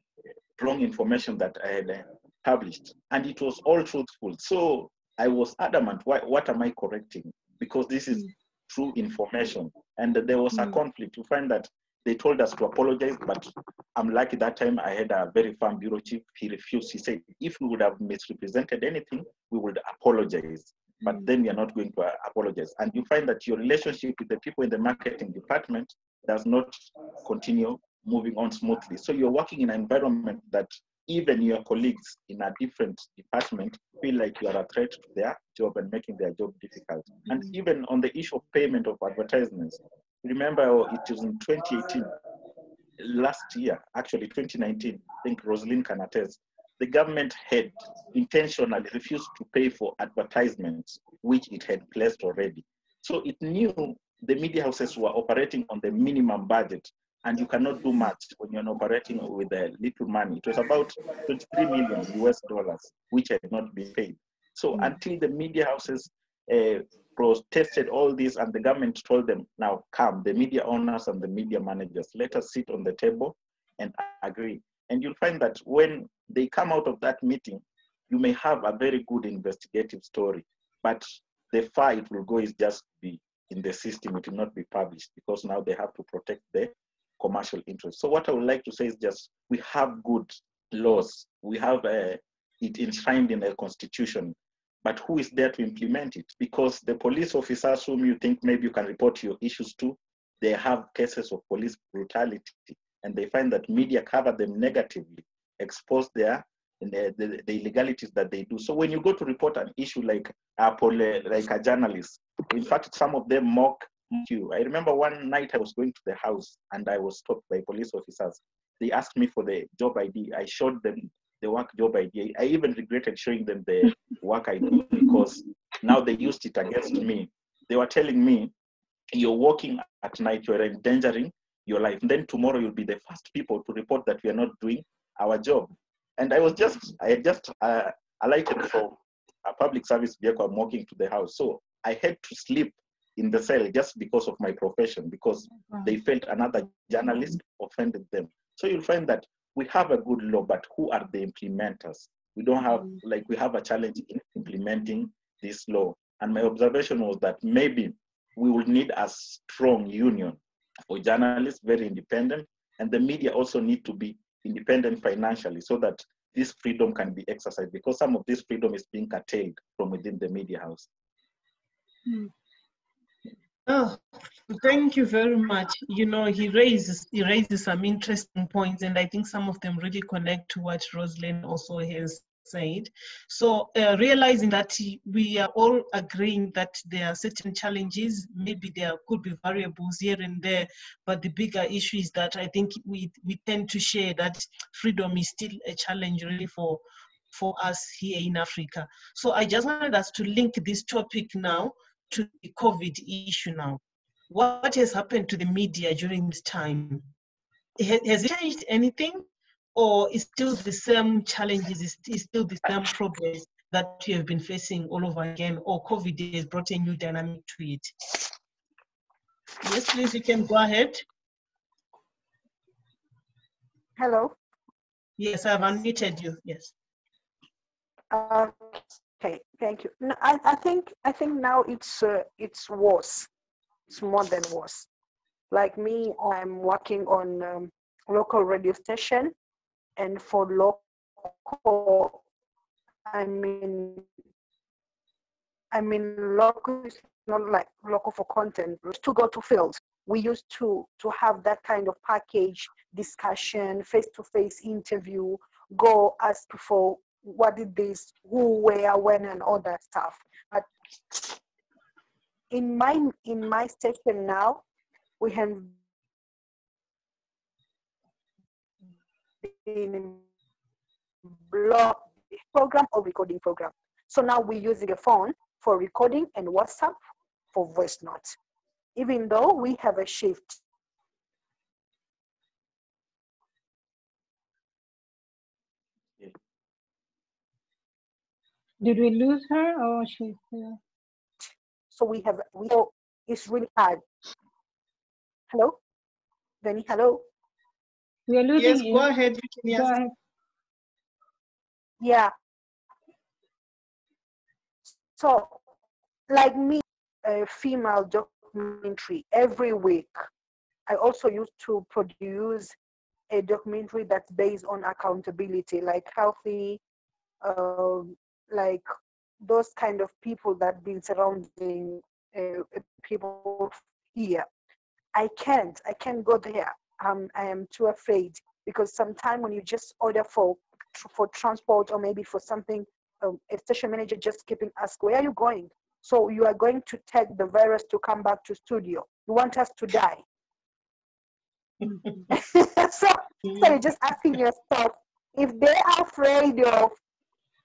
wrong information that I had published. And it was all truthful. So I was adamant, what am I correcting? Because this is true information. And there was a conflict. You find that they told us to apologize, but I'm lucky that time I had a very firm bureau chief. He refused. He said, if we would have misrepresented anything, we would apologize. But then we are not going to apologize. And you find that your relationship with the people in the marketing department does not continue moving on smoothly. So you're working in an environment that even your colleagues in a different department feel like you are a threat to their job and making their job difficult. And even on the issue of payment of advertisements, remember it was in 2018, last year, actually 2019, I think Rosalind can attest, the government had intentionally refused to pay for advertisements, which it had placed already. So it knew the media houses were operating on the minimum budget, and you cannot do much when you're operating with little money. It was about 23 million US dollars, which had not been paid. So until the media houses protested all this and the government told them, now come, the media owners and the media managers, let us sit on the table and agree. And you'll find that when they come out of that meeting, you may have a very good investigative story, but the far it will go is just be in the system. It will not be published because now they have to protect the commercial interests. So what I would like to say is just, we have good laws. We have it enshrined in the constitution, but who is there to implement it? Because the police officers whom you think maybe you can report your issues to, they have cases of police brutality, and they find that media cover them negatively, expose the illegalities that they do. So when you go to report an issue like a journalist, in fact, some of them mock you. I remember one night I was going to the house and I was stopped by police officers. They asked me for the job ID. I showed them the work job ID. I even regretted showing them the work ID because now they used it against me. They were telling me, you're working at night, you're endangering your life. And then tomorrow you'll be the first people to report that we are not doing our job. And I had just alighted from a public service vehicle. I'm walking to the house. So I had to sleep in the cell just because of my profession, because they felt another journalist offended them. So you'll find that we have a good law, but who are the implementers? We don't have, we have a challenge in implementing this law. And my observation was that maybe we will need a strong union for journalists, very independent, and the media also need to be independent financially so that this freedom can be exercised, because some of this freedom is being curtailed from within the media house. Oh, thank you very much. You know, he raises some interesting points, and I think some of them really connect to what Rosalind also has said. So realizing that we are all agreeing that there are certain challenges, maybe there could be variables here and there, but the bigger issue is that I think we tend to share that freedom is still a challenge really for us here in Africa. So I just wanted us to link this topic now to the COVID issue now. What has happened to the media during this time? Has it changed anything? Or is still the same challenges, is still the same problems that you have been facing all over again, or COVID has brought a new dynamic to it? Yes, please, you can go ahead. Hello? Yes, I've unmuted you, yes. Okay, thank you. No, I think now it's worse. It's more than worse. Like me, I'm working on local radio station, and for local, I mean local is not like local for content. To go to fields, we used to have that kind of package discussion, face-to-face interview, go ask for what did this, who, where, when, and all that stuff. But in my station now, we have been blog program or recording program. So now we're using a phone for recording and WhatsApp for voice notes, even though we have a shift. Did we lose her or she's still? So it's really hard. Hello? Benny, hello? We are losing Yes, you. go ahead. You can Go ahead. Yeah. So, like me, a female documentary every week. I also used to produce a documentary that's based on accountability, like healthy, like those kind of people that been surrounding people here. I can't go there. I am too afraid, because sometimes when you just order for transport or maybe for something, a station manager just keeping ask, where are you going? So you are going to take the virus to come back to studio. You want us to die. so you're just asking yourself, if they are afraid of,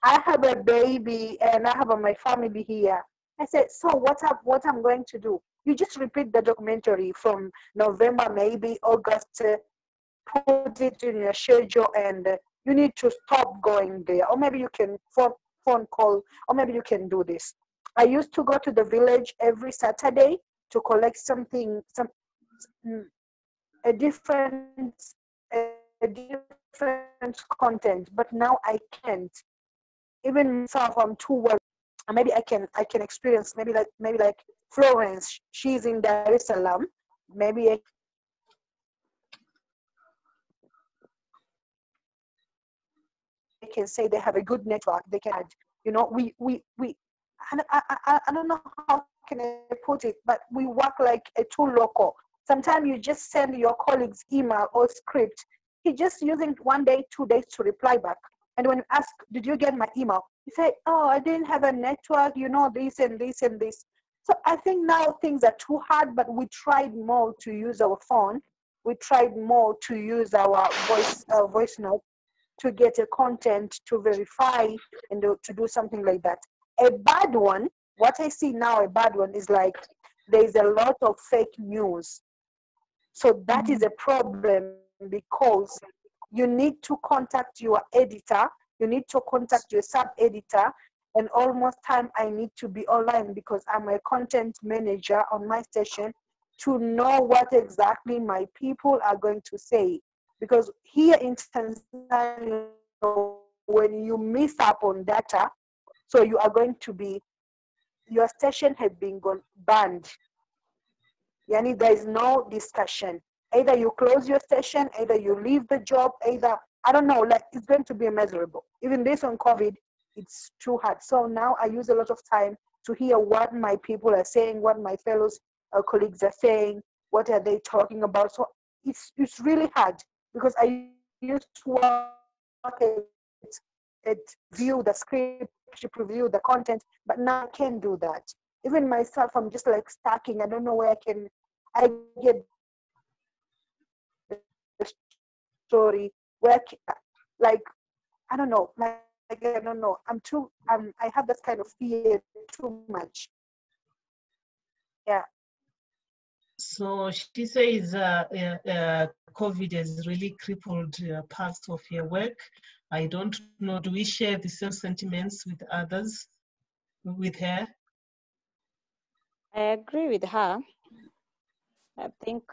I have a baby and I have my family here. I said, so what I'm going to do? You just repeat the documentary from November, maybe August, put it in your schedule, and you need to stop going there. Or maybe you can phone call, or maybe you can do this. I used to go to the village every Saturday to collect something, a different content, but now I can't. Even myself, I'm too worried. Maybe I can experience, maybe like Florence, she's in Dar es Salaam. Maybe I can say they have a good network. They can, I don't know how can I put it, but we work like a too local. Sometimes you just send your colleagues email or script. He just using 1 day, 2 days to reply back. And when you ask, did you get my email? You say, oh, I didn't have a network, this and this and this. So I think now things are too hard, but we tried more to use our phone. We tried more to use our voice note to get a content to verify and to do something like that. A bad one, what I see now, a bad one is like there's a lot of fake news. So that is a problem, because you need to contact your editor, you need to contact your sub-editor, and almost time I need to be online because I'm a content manager on my station to know what exactly my people are going to say. Because here in Tanzania, when you miss up on data, so you are going to be, your station has been banned. Yani there is no discussion. Either you close your station, either you leave the job, either, I don't know, like it's going to be miserable. Even this on COVID, it's too hard. So now I use a lot of time to hear what my people are saying, what my fellows colleagues are saying, what are they talking about. So it's really hard, because I used to work at view the script, preview the content, but now I can't do that. Even myself, I'm just like stacking. I don't know where I get the story, where, like, I don't know, like I don't know. I have this kind of fear too much. Yeah. So she says COVID has really crippled parts of your work. I don't know, do we share the same sentiments with others, with her? I agree with her. I think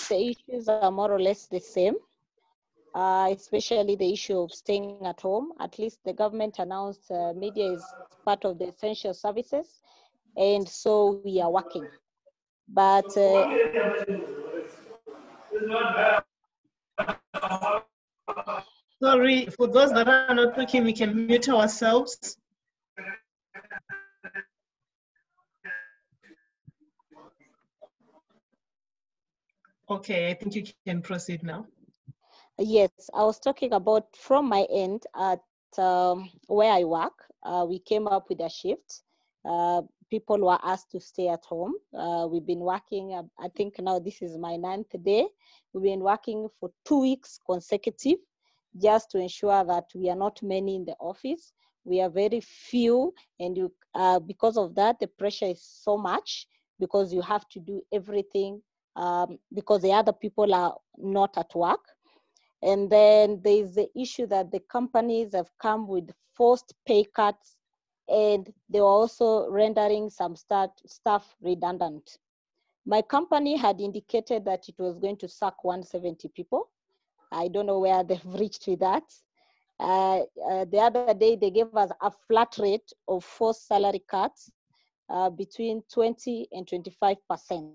the issues are more or less the same, especially the issue of staying at home. At least the government announced media is part of the essential services, and so we are working. But sorry, for those that are not talking, we can mute ourselves. Okay, I think you can proceed now. Yes, I was talking about from my end at where I work. We came up with a shift, people were asked to stay at home. We've been working, I think now this is my 9th day. We've been working for 2 weeks consecutive, just to ensure that we are not many in the office. We are very few, and because of that, the pressure is so much, because you have to do everything because the other people are not at work. And then there's the issue that the companies have come with forced pay cuts, and they were also rendering some staff redundant. My company had indicated that it was going to sack 170 people. I don't know where they've reached with that. The other day, they gave us a flat rate of forced salary cuts between 20 and 25%.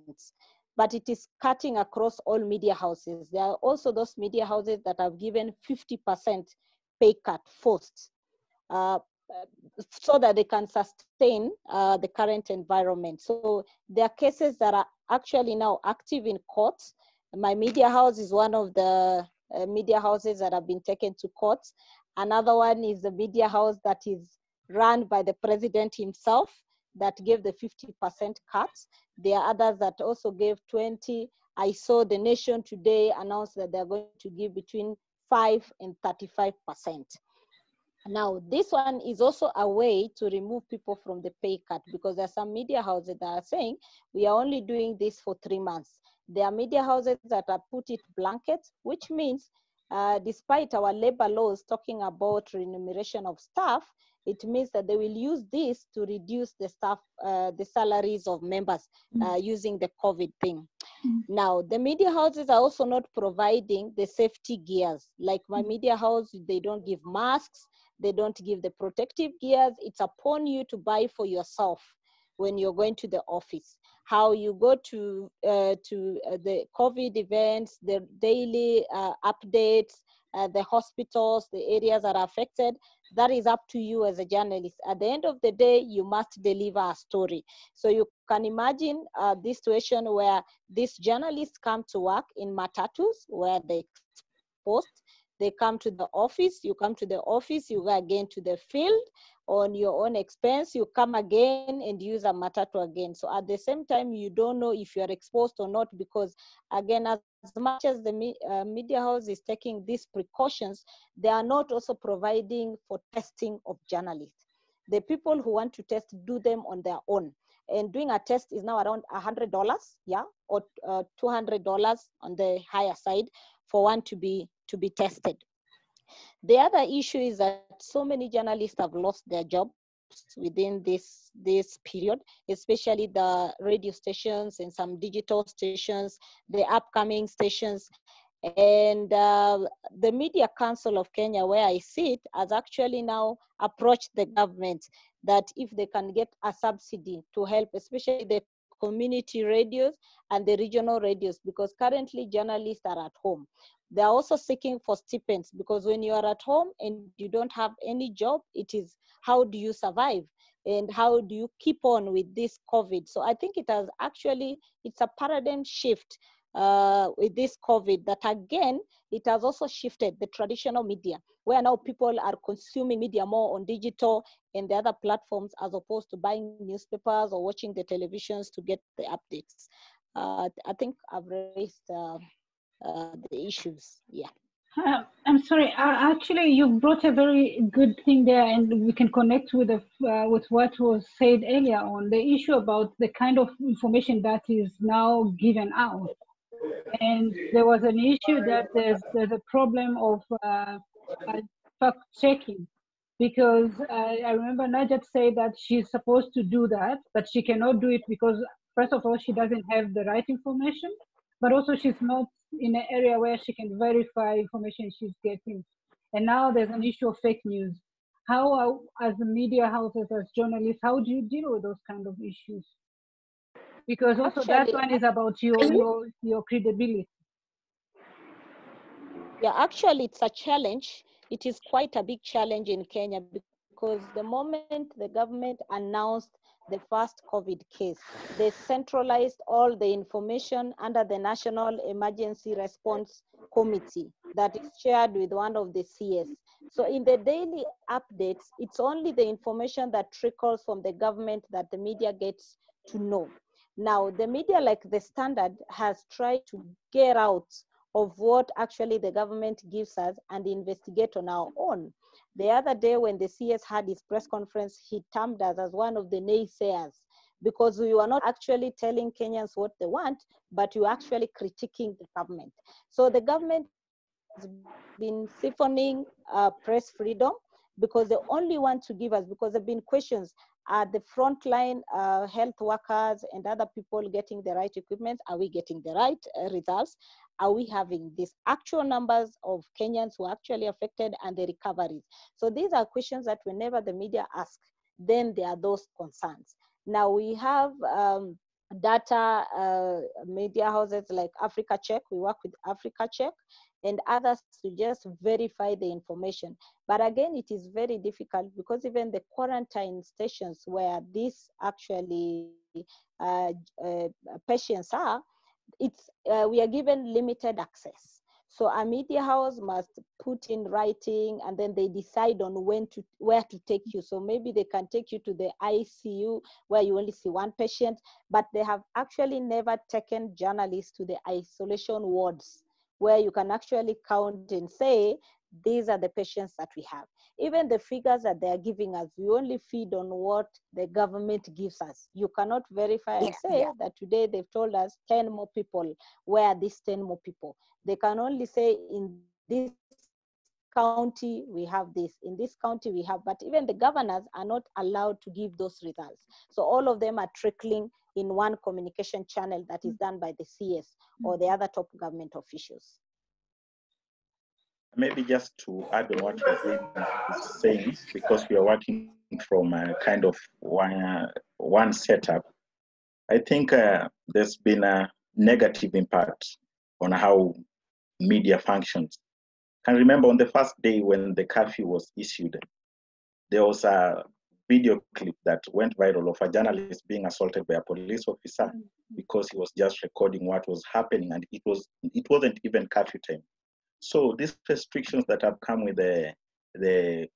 But it is cutting across all media houses. There are also those media houses that have given 50% pay cut forced, so that they can sustain the current environment. So there are cases that are actually now active in courts. My media house is one of the media houses that have been taken to court. Another one is the media house that is run by the president himself, that gave the 50% cuts. There are others that also gave 20. I saw The Nation today announce that they're going to give between 5 and 35%. Now, this one is also a way to remove people from the pay cut, because there are some media houses that are saying, we are only doing this for 3 months. There are media houses that have put it blanket, which means despite our labor laws talking about remuneration of staff, it means that they will use this to reduce the staff, the salaries of members using the COVID thing. Now, the media houses are also not providing the safety gears. Like my media house, they don't give masks, they don't give the protective gears. It's upon you to buy for yourself when you're going to the office. How you go to the COVID events, the daily updates, the hospitals, the areas that are affected, that is up to you as a journalist. At the end of the day, you must deliver a story. So you can imagine this situation where these journalists come to work in matatus where they exposed. They come to the office, you come to the office, you go again to the field on your own expense, you come again and use a matatu again. So at the same time, you don't know if you're exposed or not, because again, as much as the media house is taking these precautions, they are not also providing for testing of journalists. The people who want to test do them on their own. And doing a test is now around $100, yeah, or $200 on the higher side for one to be tested. The other issue is that so many journalists have lost their jobs within this period, especially the radio stations and some digital stations, the upcoming stations. And the Media Council of Kenya, where I sit, has actually now approached the government that if they can get a subsidy to help, especially the community radios and the regional radios, because currently journalists are at home. They're also seeking for stipends, because when you are at home and you don't have any job, it is how do you survive and how do you keep on with this COVID? So I think it has actually, it's a paradigm shift with this COVID, that again, it has also shifted the traditional media, where now people are consuming media more on digital and the other platforms, as opposed to buying newspapers or watching the televisions to get the updates. I think I've raised the issues, yeah. I'm sorry, actually you brought a very good thing there, and we can connect with what was said earlier on, the issue about the kind of information that is now given out. And there was an issue that there's a problem of fact checking, because I remember Najat said that she's supposed to do that, but she cannot do it because, first of all, she doesn't have the right information, but also she's not in an area where she can verify information she's getting. And now there's an issue of fake news. How, as the media houses, as journalists, how do you deal with those kind of issues? Because also that one is about your credibility. Yeah, actually, it's a challenge. It is quite a big challenge in Kenya, because the moment the government announced the first COVID case, they centralized all the information under the National Emergency Response Committee that is chaired with one of the CS. So in the daily updates, it's only the information that trickles from the government that the media gets to know. Now, the media, like the Standard, has tried to get out of what actually the government gives us and investigate on our own. The other day when the CS had his press conference, he termed us as one of the naysayers because we were not actually telling Kenyans what they want, but we were actually critiquing the government. So the government has been siphoning press freedom because they only want to give us, because there have been questions, are the frontline health workers and other people getting the right equipment? Are we getting the right results? Are we having these actual numbers of Kenyans who are actually affected and the recoveries? So these are questions that whenever the media ask, then there are those concerns. Now we have data media houses like Africa Check. We work with Africa Check and others to just verify the information. But again, it is very difficult because even the quarantine stations where these actually patients are, we are given limited access. So a media house must put in writing and then they decide on where to take you. So maybe they can take you to the ICU where you only see one patient, but they have actually never taken journalists to the isolation wards where you can actually count and say, these are the patients that we have. Even the figures that they are giving us, we only feed on what the government gives us. You cannot verify and say that today they've told us 10 more people. Where are these 10 more people? They can only say in this county we have this, in this county we have, but even the governors are not allowed to give those results. So all of them are trickling in one communication channel that is done by the CS or the other top government officials. Maybe just to add on what Roslyn is saying, because we are working from a kind of one setup, I think there's been a negative impact on how media functions. I can remember on the first day when the curfew was issued, there was a video clip that went viral of a journalist being assaulted by a police officer because he was just recording what was happening, and it wasn't even curfew time. So these restrictions that have come with the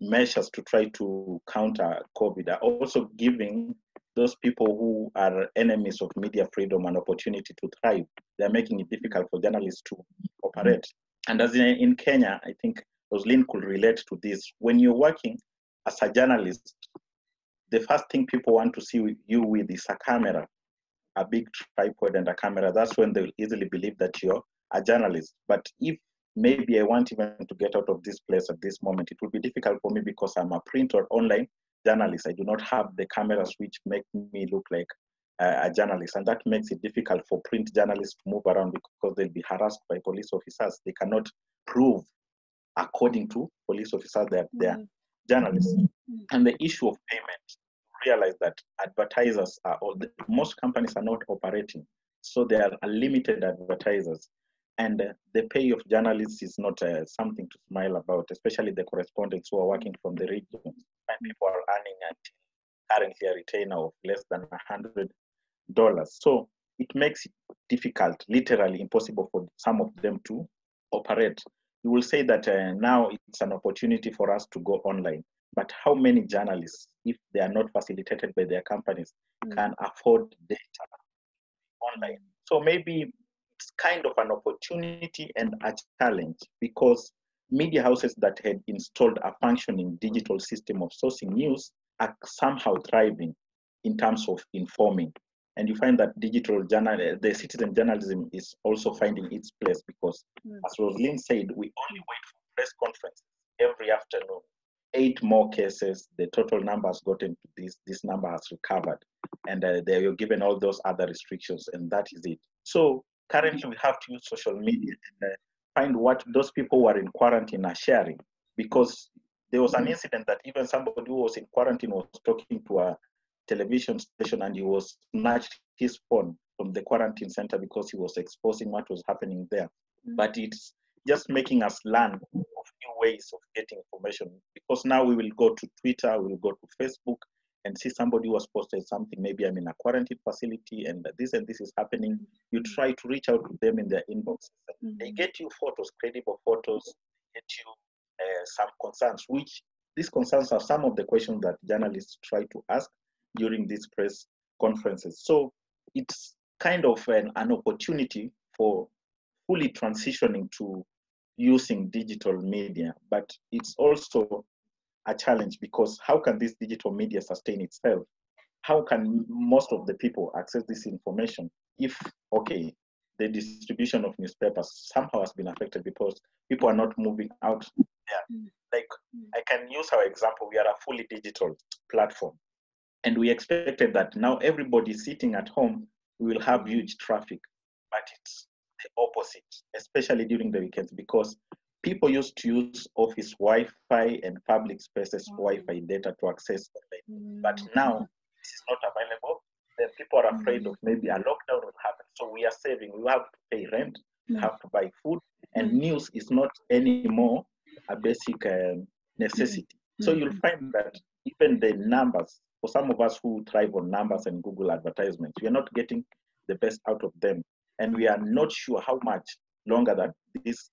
measures to try to counter COVID are also giving those people who are enemies of media freedom an opportunity to thrive. They're making it difficult for journalists to operate. And as in Kenya, I think Roslyn could relate to this. When you're working as a journalist, the first thing people want to see you with is a camera, a big tripod and a camera. That's when they'll easily believe that you're a journalist. But if maybe I want even to get out of this place at this moment, it will be difficult for me because I'm a print or online journalist. I do not have the cameras which make me look like a journalist. And that makes it difficult for print journalists to move around because they'll be harassed by police officers. They cannot prove, according to police officers, that they're journalists. And the issue of payment, realize that advertisers most companies are not operating. So there are limited advertisers. And the pay of journalists is not something to smile about, especially the correspondents who are working from the regions. And people are earning currently a retainer of less than $100. So it makes it difficult, literally impossible for some of them to operate. You will say that now it's an opportunity for us to go online. But how many journalists, if they are not facilitated by their companies, can afford data online? So maybe it's kind of an opportunity and a challenge, because media houses that had installed a functioning digital system of sourcing news are somehow thriving in terms of informing. And you find that the citizen journalism is also finding its place, because as Roslyn said, we only wait for press conferences every afternoon. 8 more cases, the total number has gotten to this number has recovered, and they were given all those other restrictions, and that is it. So currently we have to use social media and find what those people who are in quarantine are sharing, because there was an incident that even somebody who was in quarantine was talking to a television station and he was snatched his phone from the quarantine center because he was exposing what was happening there. But it's just making us learn of new ways of getting information, because now we will go to Twitter, we will go to Facebook and see somebody who has posted something. Maybe I'm in a quarantine facility and this is happening. You try to reach out to them in their inbox. They get you photos, credible photos, get you some concerns, which these concerns are some of the questions that journalists try to ask during these press conferences. So it's kind of an opportunity for fully transitioning to using digital media, but it's also a challenge because how can this digital media sustain itself? How can most of the people access this information if, okay, the distribution of newspapers somehow has been affected because people are not moving out there. Like, I can use our example, we are a fully digital platform, and we expected that now everybody sitting at home will have huge traffic, but it's the opposite, especially during the weekends, because people used to use office Wi-Fi and public spaces Wi-Fi data to access online. But now this is not available. Then people are afraid of maybe a lockdown will happen. So we are saving. We have to pay rent, we have to buy food, and news is not anymore a basic necessity. So you'll find that even the numbers, for some of us who thrive on numbers and Google advertisements, we are not getting the best out of them. And we are not sure how much longer that this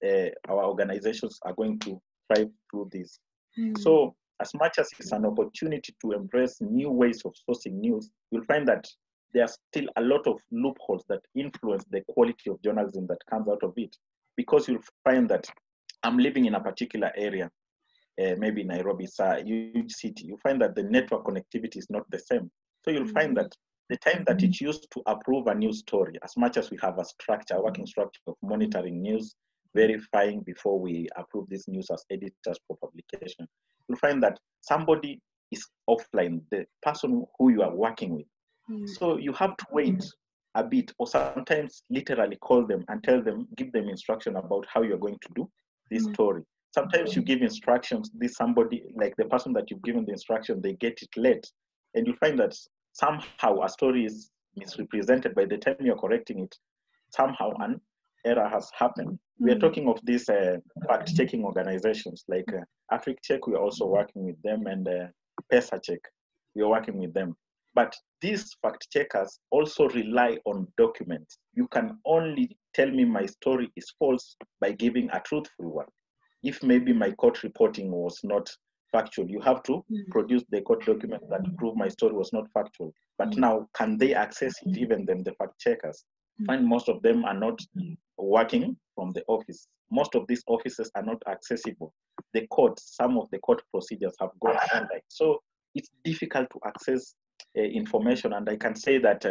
our organizations are going to thrive through this. So as much as it's an opportunity to embrace new ways of sourcing news, you'll find that there are still a lot of loopholes that influence the quality of journalism that comes out of it. Because you'll find that I'm living in a particular area, maybe Nairobi, it's a huge city. You find that the network connectivity is not the same. So you'll find that the time that it's used to approve a news story, as much as we have a structure, a working structure of monitoring news, verifying before we approve this news as editors for publication, you'll find that somebody is offline, the person who you are working with. So you have to wait a bit, or sometimes literally call them and tell them, give them instruction about how you're going to do this story. Sometimes you give instructions, somebody, like the person that you've given the instruction, they get it late. And you find that somehow a story is misrepresented. By the time you're correcting it, somehow an error has happened. We are talking of these fact-checking organizations like AfricCheck, we are also working with them, and PesaCheck, we are working with them. But these fact-checkers also rely on documents. You can only tell me my story is false by giving a truthful one. If maybe my court reporting was not factual, you have to produce the court document that prove my story was not factual. But now, can they access it, even them, the fact checkers? Find most of them are not working from the office. Most of these offices are not accessible. The court, some of the court procedures have gone online. So it's difficult to access information. And I can say that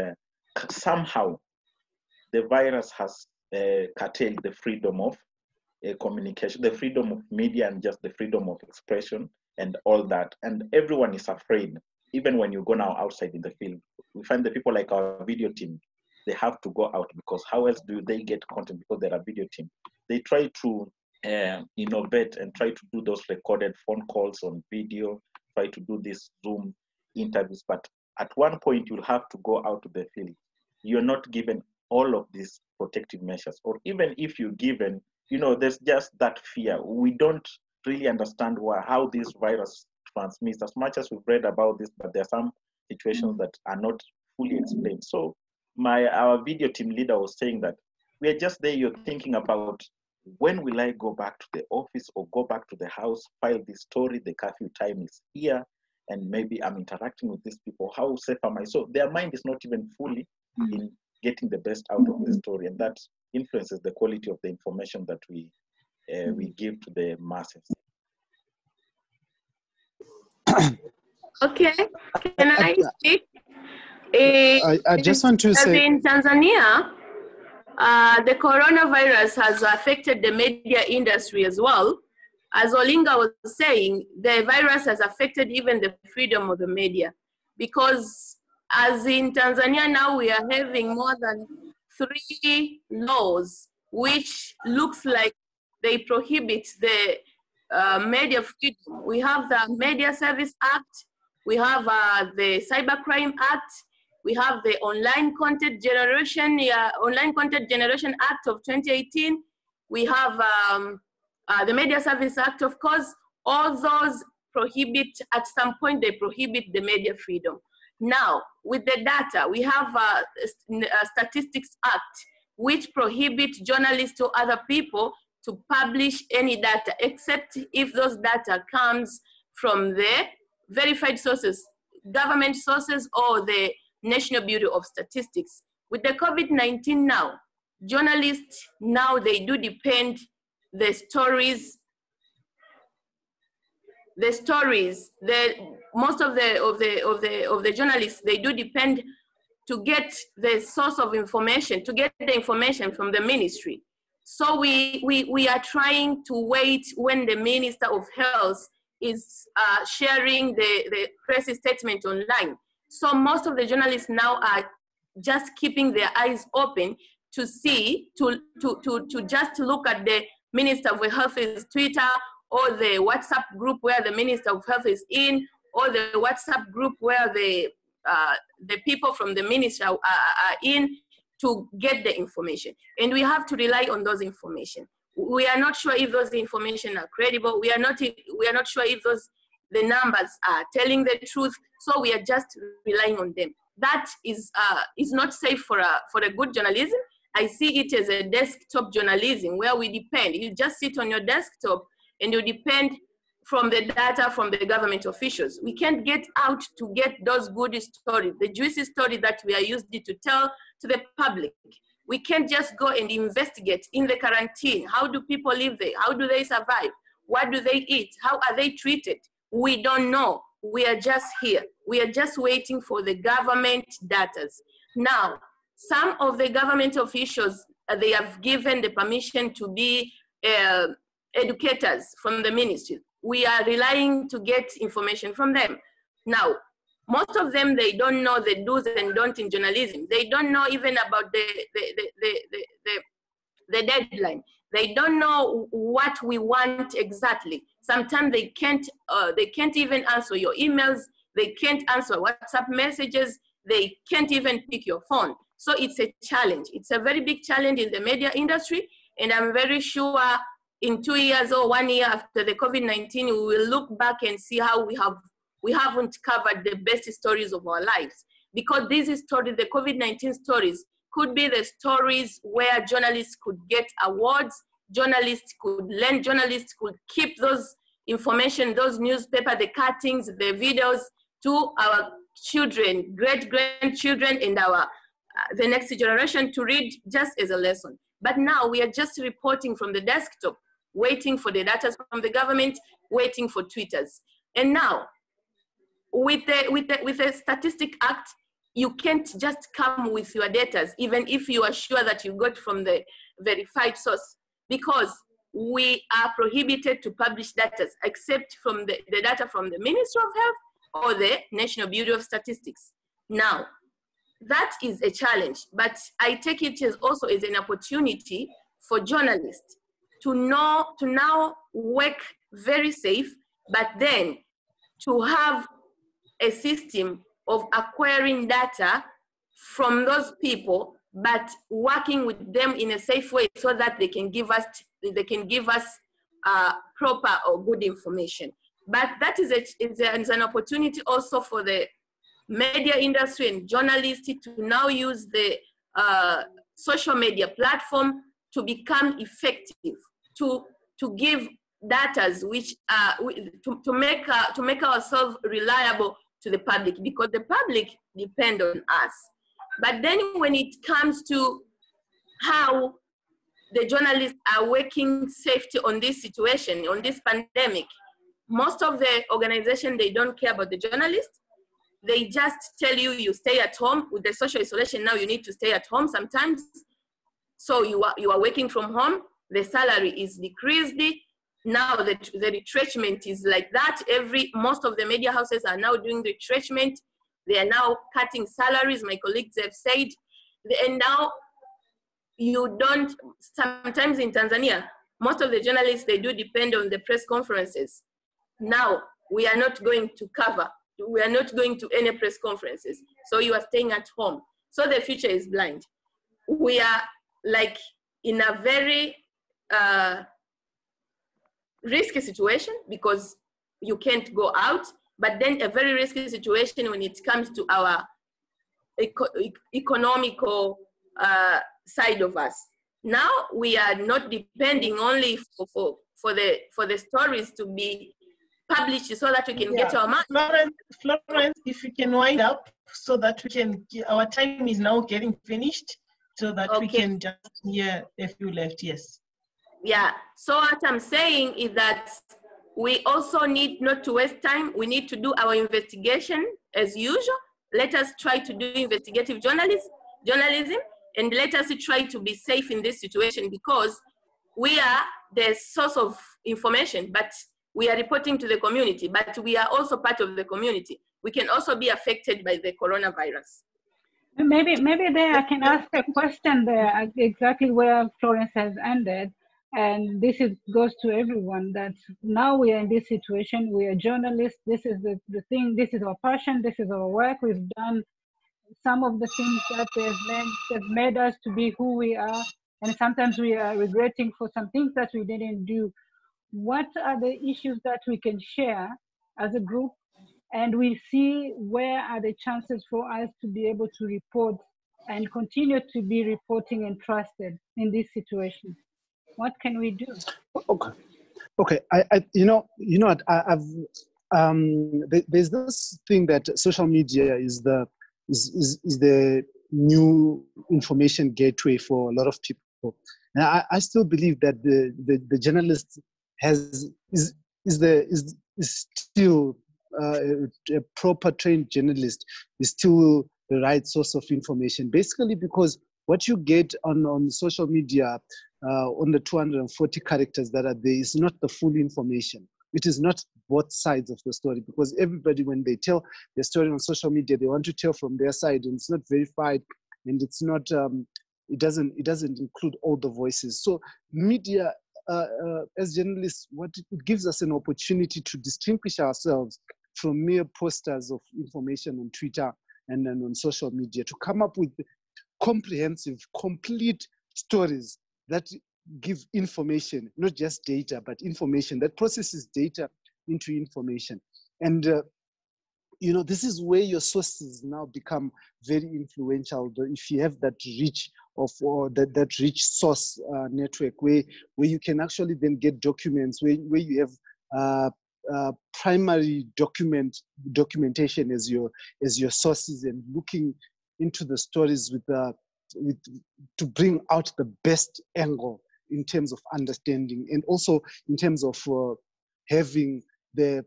somehow the virus has curtailed the freedom of communication, the freedom of media, and just the freedom of expression and all that. And everyone is afraid, even when you go now outside in the field. We find the people like our video team, they have to go out because how else do they get content because they're a video team? They try to innovate and try to do those recorded phone calls on video, try to do these Zoom interviews. But at one point, you'll have to go out to the field. You're not given all of these protective measures, or even if you're given, there's just that fear. We don't really understand how this virus transmits as much as we've read about this, but there are some situations that are not fully explained. So our video team leader was saying that we're just there, you're thinking about when will I go back to the office or go back to the house, file this story, the curfew time is here, and maybe I'm interacting with these people, how safe am I? So their mind is not even fully in getting the best out of the story, and that influences the quality of the information that we give to the masses. Okay, can I speak? I just want to say, in Tanzania, the coronavirus has affected the media industry as well. As Olinga was saying, the virus has affected even the freedom of the media, because as in Tanzania now, we are having more than 3 laws which looks like they prohibit the media freedom. We have the Media Service Act, we have the Cybercrime Act, we have the Online Content Generation Act of 2018, we have the Media Service Act, of course. All those prohibit, at some point they prohibit the media freedom. Now, with the data, we have a Statistics Act, which prohibits journalists or other people to publish any data, except if those data comes from the verified sources, government sources, or the National Bureau of Statistics. With the COVID-19 now, journalists now, they do depend the stories, most of the journalists, they do depend to get the source of information, to get the information from the ministry. So we are trying to wait when the Minister of Health is sharing the press statement online. So most of the journalists now are just keeping their eyes open to see, to just look at the Minister of Health's Twitter, or the WhatsApp group where the Minister of Health is in, or the WhatsApp group where the people from the ministry are in, to get the information. And we have to rely on those information. We are not sure if those information are credible. We are not sure if the numbers are telling the truth. So we are just relying on them. That is not safe for a good journalism. I see it as a desktop journalism where we depend. You just sit on your desktop and you depend from the data from the government officials. We can't get out to get those good stories, the juicy story that we are used to tell to the public. We can't just go and investigate in the quarantine. How do people live there? How do they survive? What do they eat? How are they treated? We don't know. We are just here. We are just waiting for the government data. Now, some of the government officials, they have given the permission to be educators from the ministry. We are relying to get information from them. Now, most of them, they don't know the do's and don'ts in journalism. They don't know even about the deadline. They don't know what we want exactly. Sometimes they can't even answer your emails. They can't answer WhatsApp messages. They can't even pick your phone. So it's a challenge. It's a very big challenge in the media industry. And I'm very sure in 2 years or 1 year after the COVID-19, we will look back and see how we haven't covered the best stories of our lives. Because these stories, the COVID-19 stories, could be the stories where journalists could get awards, journalists could learn, journalists could keep those information, those newspaper, the cuttings, the videos to our children, great-grandchildren, and the next generation to read just as a lesson. But now we are just reporting from the desktop, waiting for the data from the government, waiting for Twitters. And now, with the Statistic Act, you can't just come with your data, even if you are sure that you got from the verified source, because we are prohibited to publish data except from the data from the Ministry of Health or the National Bureau of Statistics. Now, that is a challenge, but I take it as also as an opportunity for journalists to now work very safe, but then to have a system of acquiring data from those people, but working with them in a safe way so that they can give us proper or good information. But that is an opportunity also for the media industry and journalists to now use the social media platform to become effective, to give data which to make ourselves reliable to the public, because the public depend on us. But then when it comes to how the journalists are working safety on this situation, on this pandemic, most of the organizations, they don't care about the journalists. They just tell you, you stay at home. With the social isolation now, you need to stay at home sometimes. So you are working from home. The salary is decreased. Now the retrenchment is like that. Most of the media houses are now doing retrenchment. They are now cutting salaries, my colleagues have said. And now you don't, sometimes in Tanzania, most of the journalists, they do depend on the press conferences. Now we are not going to cover. We are not going to any press conferences. So you are staying at home. So the future is blind. We are like in a very risky situation because you can't go out, but then a very risky situation when it comes to our economical side of us. Now we are not depending only for the stories to be published so that we can get our money. Florence, if you can wind up so that we can, our time is now getting finished, so that we can just hear a few left, yes. Yeah, so what I'm saying is that we also need not to waste time. We need to do our investigation as usual. Let us try to do investigative journalism, and let us try to be safe in this situation, because we are the source of information, but we are reporting to the community, but we are also part of the community. We can also be affected by the coronavirus. Maybe there I can ask a question there, exactly where Florence has ended. And this goes to everyone, that now we are in this situation, we are journalists, this is the thing, this is our passion, this is our work, we've done some of the things that they've made us to be who we are, and sometimes we are regretting for some things that we didn't do. What are the issues that we can share as a group, and we see where are the chances for us to be able to report and continue to be reporting and trusted in this situation? What can we do? Okay. There's this thing that social media is the new information gateway for a lot of people. Now, I still believe that the journalist is still a proper trained journalist is still the right source of information. Basically, because what you get on social media, on the 240 characters that are there, is not the full information. It is not both sides of the story, because everybody, when they tell their story on social media, they want to tell from their side, and it's not verified, and it's not. It doesn't include all the voices. So media, as journalists, what it gives us an opportunity to distinguish ourselves from mere posters of information on Twitter and then on social media, to come up with comprehensive, complete stories that give information, not just data, but information that processes data into information. And this is where your sources now become very influential. If you have that rich that rich source network, where you can actually then get documents, where you have primary documentation as your sources, and looking into the stories to bring out the best angle in terms of understanding, and also in terms of having the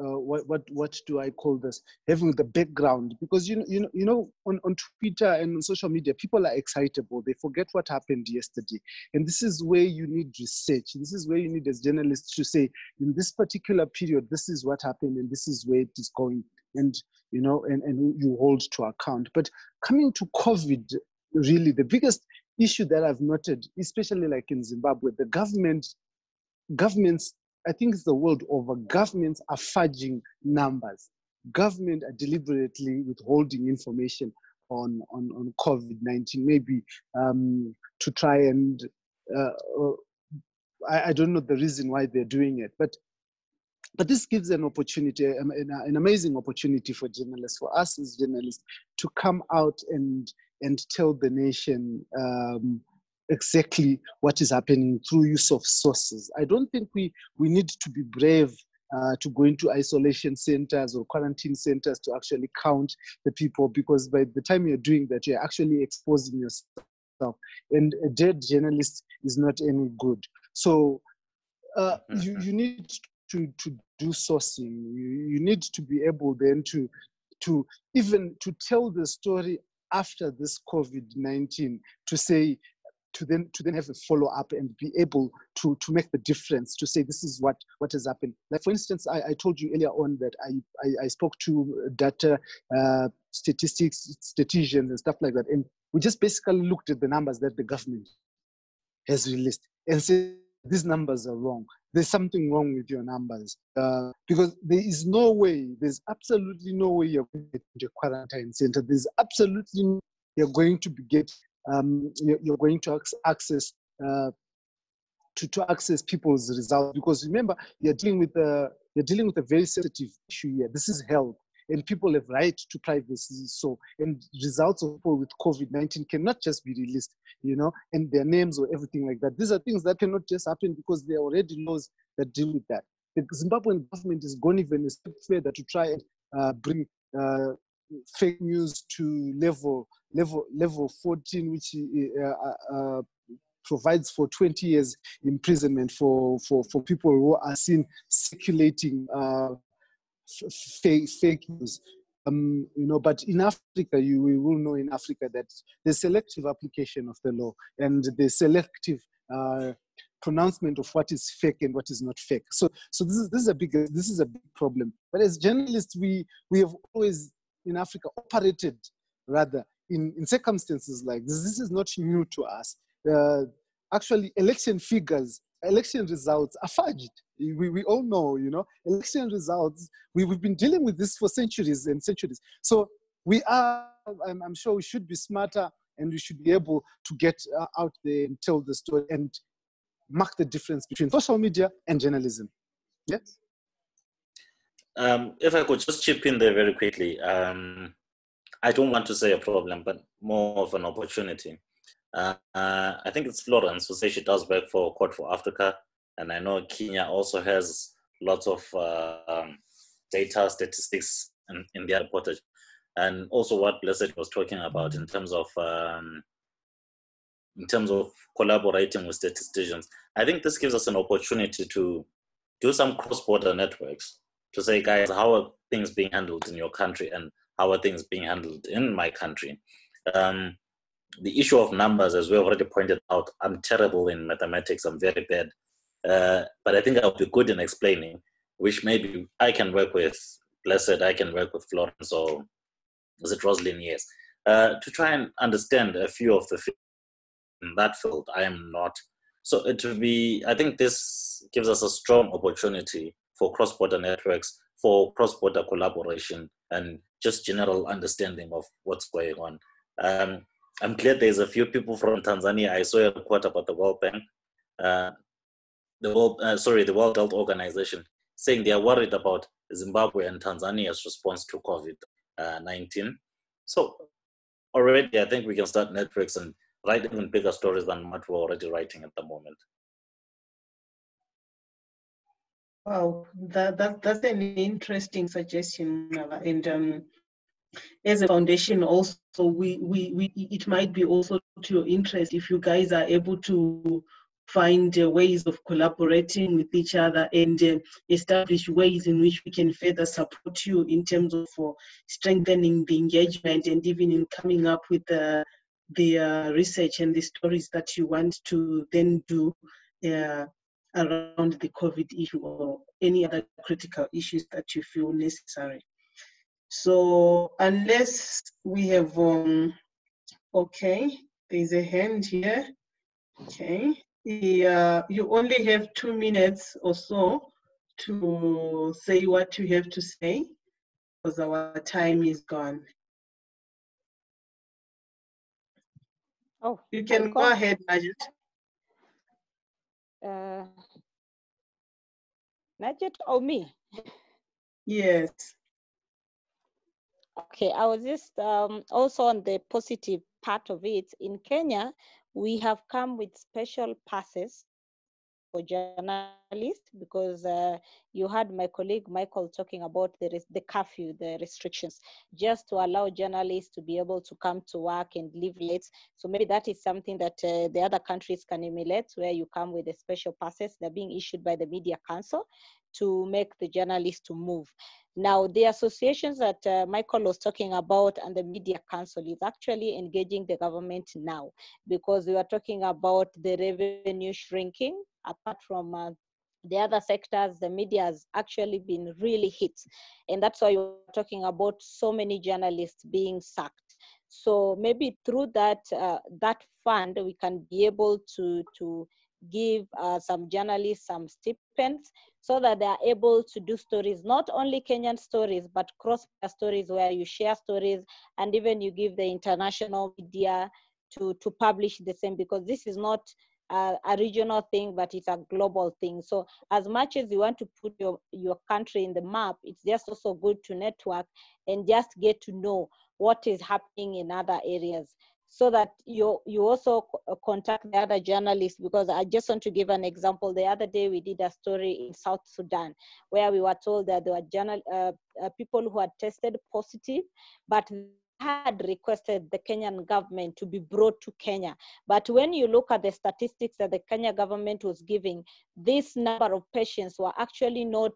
what do I call this? Having the background, because on Twitter and on social media, people are excitable. They forget what happened yesterday, and this is where you need research. This is where you need, as journalists, to say, in this particular period, this is what happened, and this is where it is going, and you hold to account. But coming to COVID, really the biggest issue that I've noted, especially like in Zimbabwe, the governments, I think it's the world over, governments are fudging numbers. Government are deliberately withholding information on COVID-19, maybe to try and, I don't know the reason why they're doing it, but this gives an opportunity, an amazing opportunity for journalists, for us as journalists, to come out and tell the nation exactly what is happening through use of sources. I don't think we need to be brave to go into isolation centers or quarantine centers to actually count the people, because by the time you're doing that, you're actually exposing yourself. And a dead journalist is not any good. So you need to do sourcing. You need to be able then to even to tell the story after this COVID-19, to then have a follow-up and be able to make the difference, to say this is what has happened. Like, for instance, I told you earlier on that I spoke to data statisticians and stuff like that, and we just basically looked at the numbers that the government has released and said these numbers are wrong. There's something wrong with your numbers, because there is no way, there's absolutely no way you're going to get a quarantine center. There's absolutely no way you're going to you're going to access to access people's results, because remember, you're dealing with a very sensitive issue here. This is health, and people have right to privacy. So, and results of people with COVID-19 cannot just be released, and their names or everything like that. These are things that cannot just happen because there are already laws that deal with that. The Zimbabwean government is going even a step further to try and bring fake news to level 14, which provides for 20 years imprisonment for people who are seen circulating fake news. But in Africa, we will know in Africa that the selective application of the law and the selective pronouncement of what is fake and what is not fake. So this is a big problem. But as journalists, we have always in Africa operated rather in circumstances like this. This is not new to us. Actually, election figures, election results are fudged. We all know, election results. We've been dealing with this for centuries and centuries. So I'm sure we should be smarter, and we should be able to get out there and tell the story and mark the difference between social media and journalism. Yes? If I could just chip in there very quickly, I don't want to say a problem, but more of an opportunity. I think it's Florence who says she does work for Court for Africa, and I know Kenya also has lots of data statistics in their reportage, and also what Blessed was talking about in terms of collaborating with statisticians. I think this gives us an opportunity to do some cross-border networks to say, guys, how are things being handled in your country, and how are things being handled in my country? The issue of numbers, as we already pointed out, I'm terrible in mathematics, I'm very bad. But I think I'll be good in explaining, which maybe I can work with Blessed, I can work with Florence, or is it Rosalind? Yes. To try and understand a few of the fields in that field, I am not. So I think this gives us a strong opportunity for cross-border networks, for cross-border collaboration, and just general understanding of what's going on. I'm glad there's a few people from Tanzania. I saw a report about the World Bank, the World Health Organization, saying they are worried about Zimbabwe and Tanzania's response to COVID-19. So already, I think we can start networks and write even bigger stories than what we're already writing at the moment. Wow, that's an interesting suggestion, and as a foundation, also it might be also to your interest if you guys are able to find ways of collaborating with each other and establish ways in which we can further support you in terms of strengthening the engagement and even in coming up with the research and the stories that you want to then do around the COVID issue or any other critical issues that you feel necessary. So unless we have, okay, there's a hand here. Okay, you only have 2 minutes or so to say what you have to say because our time is gone. Oh, you can go ahead, Najat. Najat or me? Yes. Okay, I was just also on the positive part of it. In Kenya, we have come with special passes for journalists because you heard my colleague Michael talking about the curfew, the restrictions, just to allow journalists to be able to come to work and leave late. So maybe that is something that the other countries can emulate, where you come with the special passes. They're being issued by the Media Council to make the journalists to move. Now, the associations that Michael was talking about and the Media Council is actually engaging the government now, because we are talking about the revenue shrinking. Apart from the other sectors, the media has actually been really hit. And that's why you're talking about so many journalists being sacked. So maybe through that fund, we can be able to give some journalists some stipends so that they are able to do stories, not only Kenyan stories, but cross-border stories where you share stories and even you give the international media to publish the same, because this is not a regional thing, but it's a global thing. So as much as you want to put your country in the map, it's just also good to network and just get to know what is happening in other areas, so that you also contact the other journalists. Because I just want to give an example. The other day we did a story in South Sudan where we were told that there were people who had tested positive, but had requested the Kenyan government to be brought to Kenya. But when you look at the statistics that the Kenya government was giving, this number of patients were actually not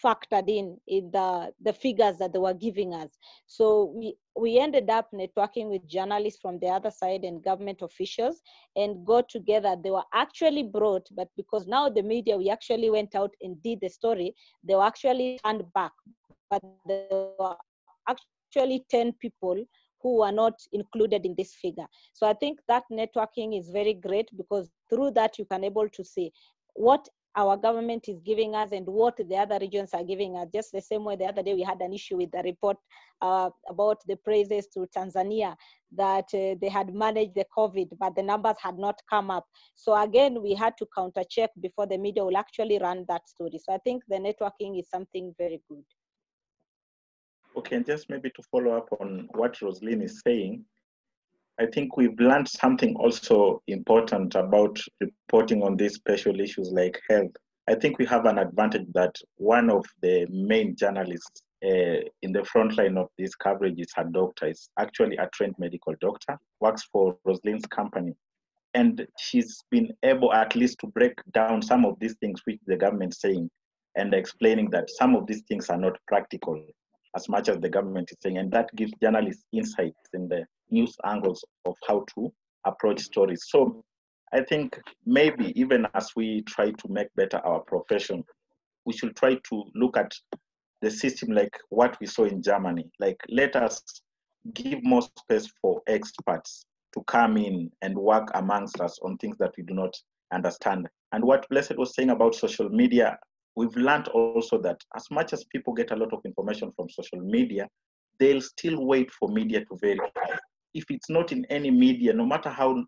factored in the figures that they were giving us. So we ended up networking with journalists from the other side and government officials and got together. They were actually brought, but because now the media, we actually went out and did the story, they were actually turned back. But there were actually 10 people who were not included in this figure. So I think that networking is very great, because through that you can able to see what our government is giving us and what the other regions are giving us. Just the same way the other day we had an issue with the report about the praises to Tanzania, that they had managed the COVID, but the numbers had not come up. So again, we had to counter check before the media will actually run that story. So I think the networking is something very good. Okay, and just maybe to follow up on what Rosaline is saying, I think we've learned something also important about reporting on these special issues like health. I think we have an advantage that one of the main journalists in the front line of this coverage is a doctor. Is actually a trained medical doctor, works for Rosaline's company. And she's been able at least to break down some of these things which the government's saying, and explaining that some of these things are not practical as much as the government is saying. And that gives journalists insights in the news angles of how to approach stories. So I think maybe even as we try to make better our profession, we should try to look at the system like what we saw in Germany. Like, let us give more space for experts to come in and work amongst us on things that we do not understand. And what Blessed was saying about social media, we've learned also that as much as people get a lot of information from social media, they'll still wait for media to verify. If it's not in any media, no matter how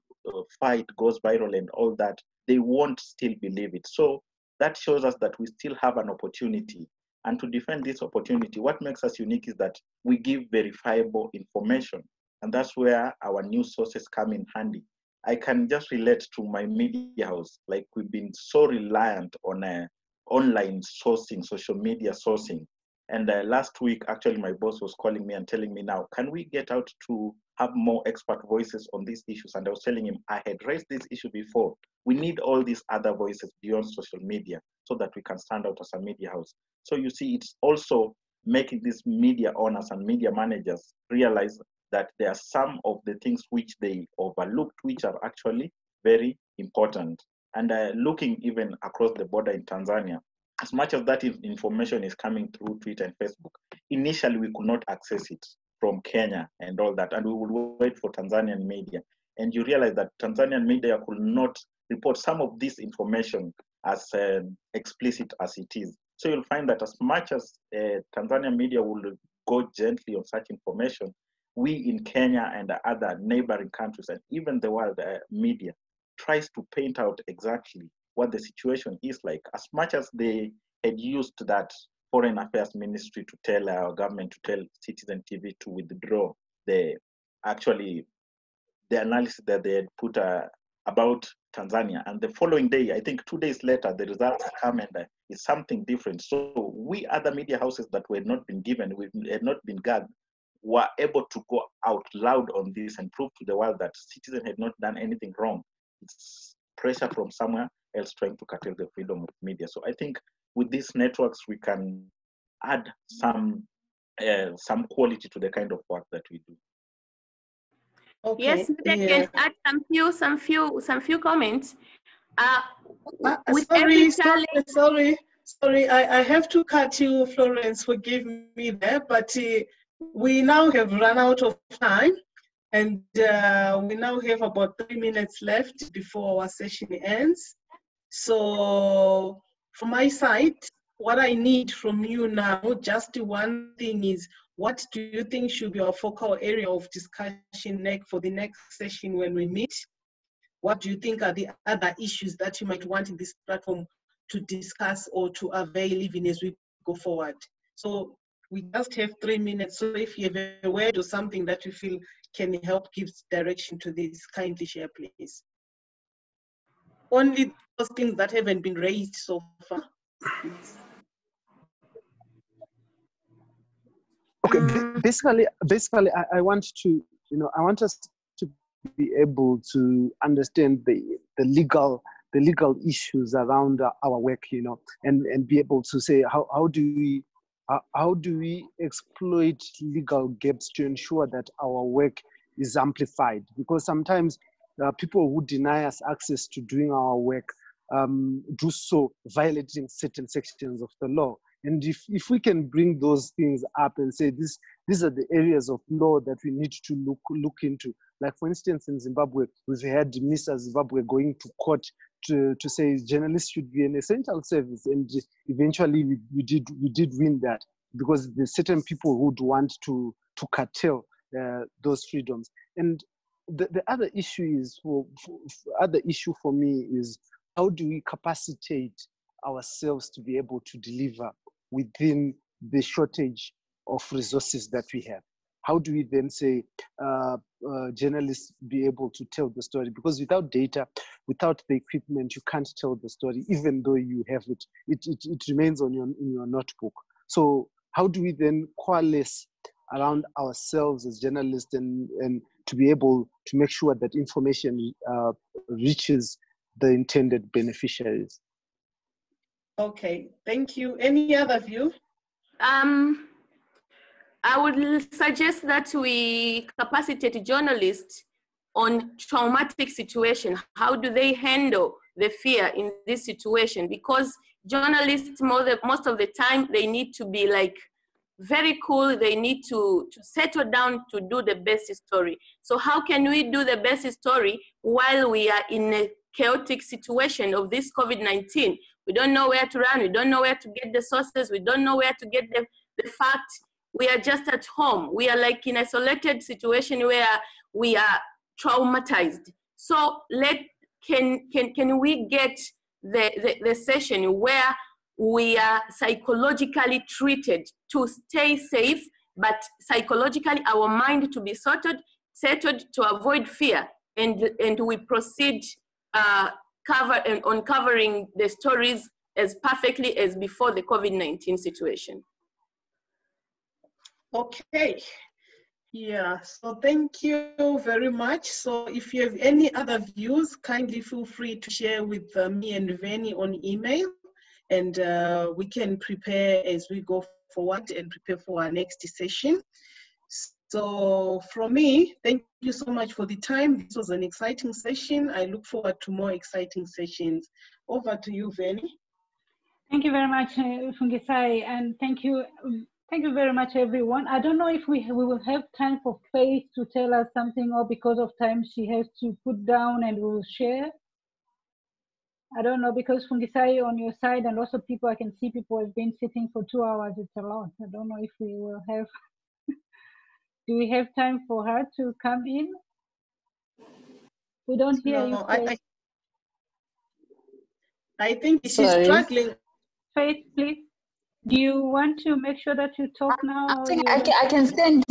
far it goes viral and all that, they won't still believe it. So that shows us that we still have an opportunity. And to defend this opportunity, what makes us unique is that we give verifiable information. And that's where our news sources come in handy. I can just relate to my media house. Like, we've been so reliant on online sourcing, social media sourcing. And last week, actually, my boss was calling me and telling me, now, can we get out to have more expert voices on these issues? And I was telling him, I had raised this issue before. We need all these other voices beyond social media so that we can stand out as a media house. So you see, it's also making these media owners and media managers realize that there are some of the things which they overlooked, which are actually very important. And looking even across the border in Tanzania, as much as that information is coming through Twitter and Facebook, initially we could not access it from Kenya and all that, and we would wait for Tanzanian media. And you realize that Tanzanian media could not report some of this information as explicit as it is. So you'll find that as much as Tanzanian media will go gently on such information, we in Kenya and the other neighboring countries and even the world media tries to paint out exactly what the situation is like. As much as they had used that Foreign Affairs Ministry to tell our government, to tell Citizen TV to withdraw the analysis that they had put about Tanzania. And the following day, I think 2 days later, the results come and it's something different. So we other media houses that were not been given, we had not been gathered, were able to go out loud on this and prove to the world that Citizen had not done anything wrong. It's pressure from somewhere else trying to curtail the freedom of media. So I think with these networks, we can add some quality to the kind of work that we do. Okay. Yes, I can add some few comments. Sorry, I have to cut you, Florence. Forgive me there, but we now have run out of time, and we now have about 3 minutes left before our session ends. So from my side, what I need from you now, just one thing is, what do you think should be our focal area of discussion for the next session when we meet? what do you think are the other issues that you might want in this platform to discuss or to avail even as we go forward? So we just have 3 minutes. So if you have a word or something that you feel can help give direction to this, kindly share, please. Only those things that haven't been raised so far, please. Okay, basically, I want to, I want us to be able to understand the legal issues around our work, and be able to say how do we exploit legal gaps to ensure that our work is amplified? Because sometimes people who deny us access to doing our work do so violating certain sections of the law. And if we can bring those things up and say these are the areas of law that we need to look into. Like for instance, in Zimbabwe, we've had Mr. Zimbabwe going to court to say journalists should be an essential service, and eventually we did win that, because there's certain people who would want to curtail those freedoms. And the other issue is for me is, how do we capacitate ourselves to be able to deliver within the shortage of resources that we have? How do we then say journalists be able to tell the story? Because without data, without the equipment, you can't tell the story. Even though you have it, it remains in your notebook. So how do we then coalesce around ourselves as journalists and to be able to make sure that information reaches the intended beneficiaries? Okay, thank you. Any other view? I would suggest that we capacitate journalists on traumatic situation. How do they handle the fear in this situation? Because journalists, most of the time, they need to be like very cool. They need to settle down to do the best story. So how can we do the best story while we are in a chaotic situation of this COVID-19? We don't know where to run. We don't know where to get the sources. We don't know where to get the facts. We are just at home. We are like in an isolated situation where we are traumatized. So can we get the session where we are psychologically treated to stay safe, but psychologically our mind to be settled to avoid fear, and we proceed uncovering the stories as perfectly as before the COVID-19 situation. Okay. Yeah, so thank you very much. So if you have any other views, kindly feel free to share with me and Veni on email, and we can prepare as we go forward and prepare for our next session. So from me, thank you so much for the time. This was an exciting session. I look forward to more exciting sessions. Over to you, Veni. Thank you very much, Fungisai, and thank you very much, everyone. I don't know if we will have time for Faith to tell us something, or because of time she has to put down and we will share. I don't know, because Fungisai on your side, and also people, I can see people have been sitting for 2 hours. It's a lot. I don't know if we will have, do we have time for her to come in? We don't hear you, Faith. I think she's struggling. Faith, please. Do you want to make sure that you talk now? I think I can send.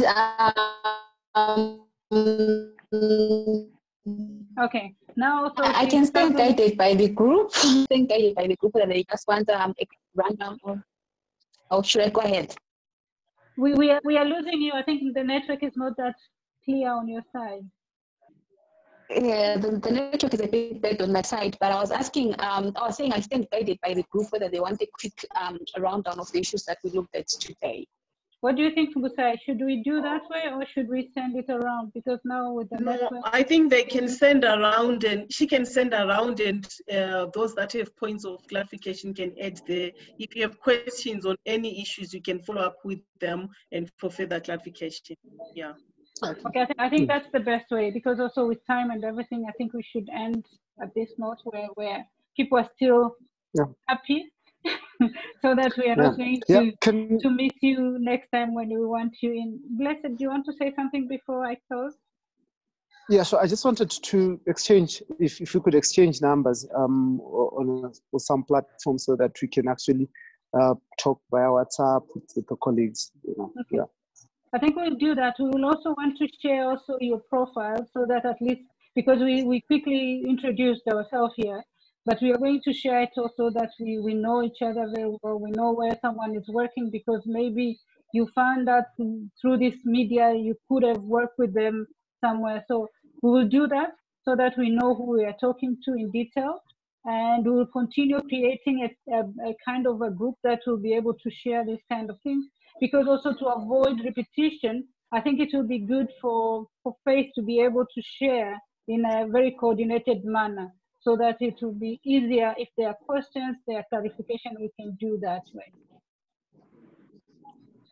Okay. Now, so I can stay guided by the group. Stay guided by the group, and they just want a random. Or should I go ahead? We are losing you. I think the network is not that clear on your side. Yeah, the network is a bit bad on my side, but I was asking, I was saying I stand guided by the group whether they want a quick rundown of the issues that we looked at today. What do you think, Fugusai? Should we do that way, or should we send it around? Because now with the network... I think they can send around, and she can send around, and those that have points of clarification can add there. If you have questions on any issues, you can follow up with them and for further clarification. Yeah. Okay, I think that's the best way, because also with time and everything, I think we should end at this note where people are still happy, so that we are not going to miss you next time when we want you in. Blessed, do you want to say something before I close? Yeah, so I just wanted to exchange, if we could exchange numbers on some platform so that we can actually talk via WhatsApp with the colleagues. You know. Okay. Yeah. I think we'll do that. We will also want to share also your profile so that at least, because we quickly introduced ourselves here, but we are going to share it also that we know each other very well. We know where someone is working, because maybe you found that through this media, you could have worked with them somewhere. So we will do that so that we know who we are talking to in detail. And we will continue creating a kind of a group that will be able to share this kind of things, because also to avoid repetition, I think it will be good for Faith to be able to share in a very coordinated manner, so that it will be easier. If there are questions, there are clarification, we can do that way.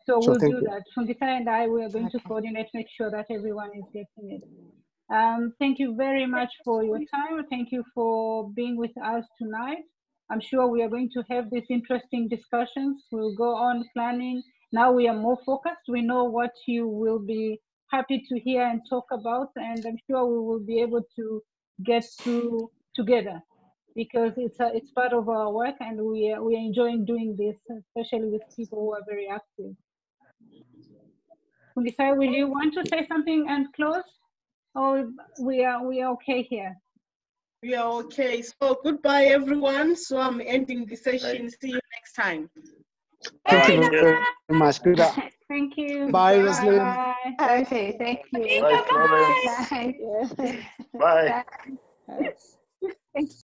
So Sure, we'll thank do you. that. Fungita and I, we are going to coordinate, make sure that everyone is getting it. Thank you very much for your time. Thank you for being with us tonight. I'm sure we are going to have these interesting discussions. We'll go on planning. Now we are more focused. We know what you will be happy to hear and talk about, and I'm sure we will be able to get through together, because it's part of our work, and we are enjoying doing this, especially with people who are very active. Fungisa, will you want to say something and close? Oh, we are okay here. We are okay. So goodbye, everyone. So I'm ending the session. See you next time. Thank you very much. Good. Thank you. Bye, Roslyn. Bye. Okay, thank you. Bye, Florence. Bye. Bye. Bye. Thank you.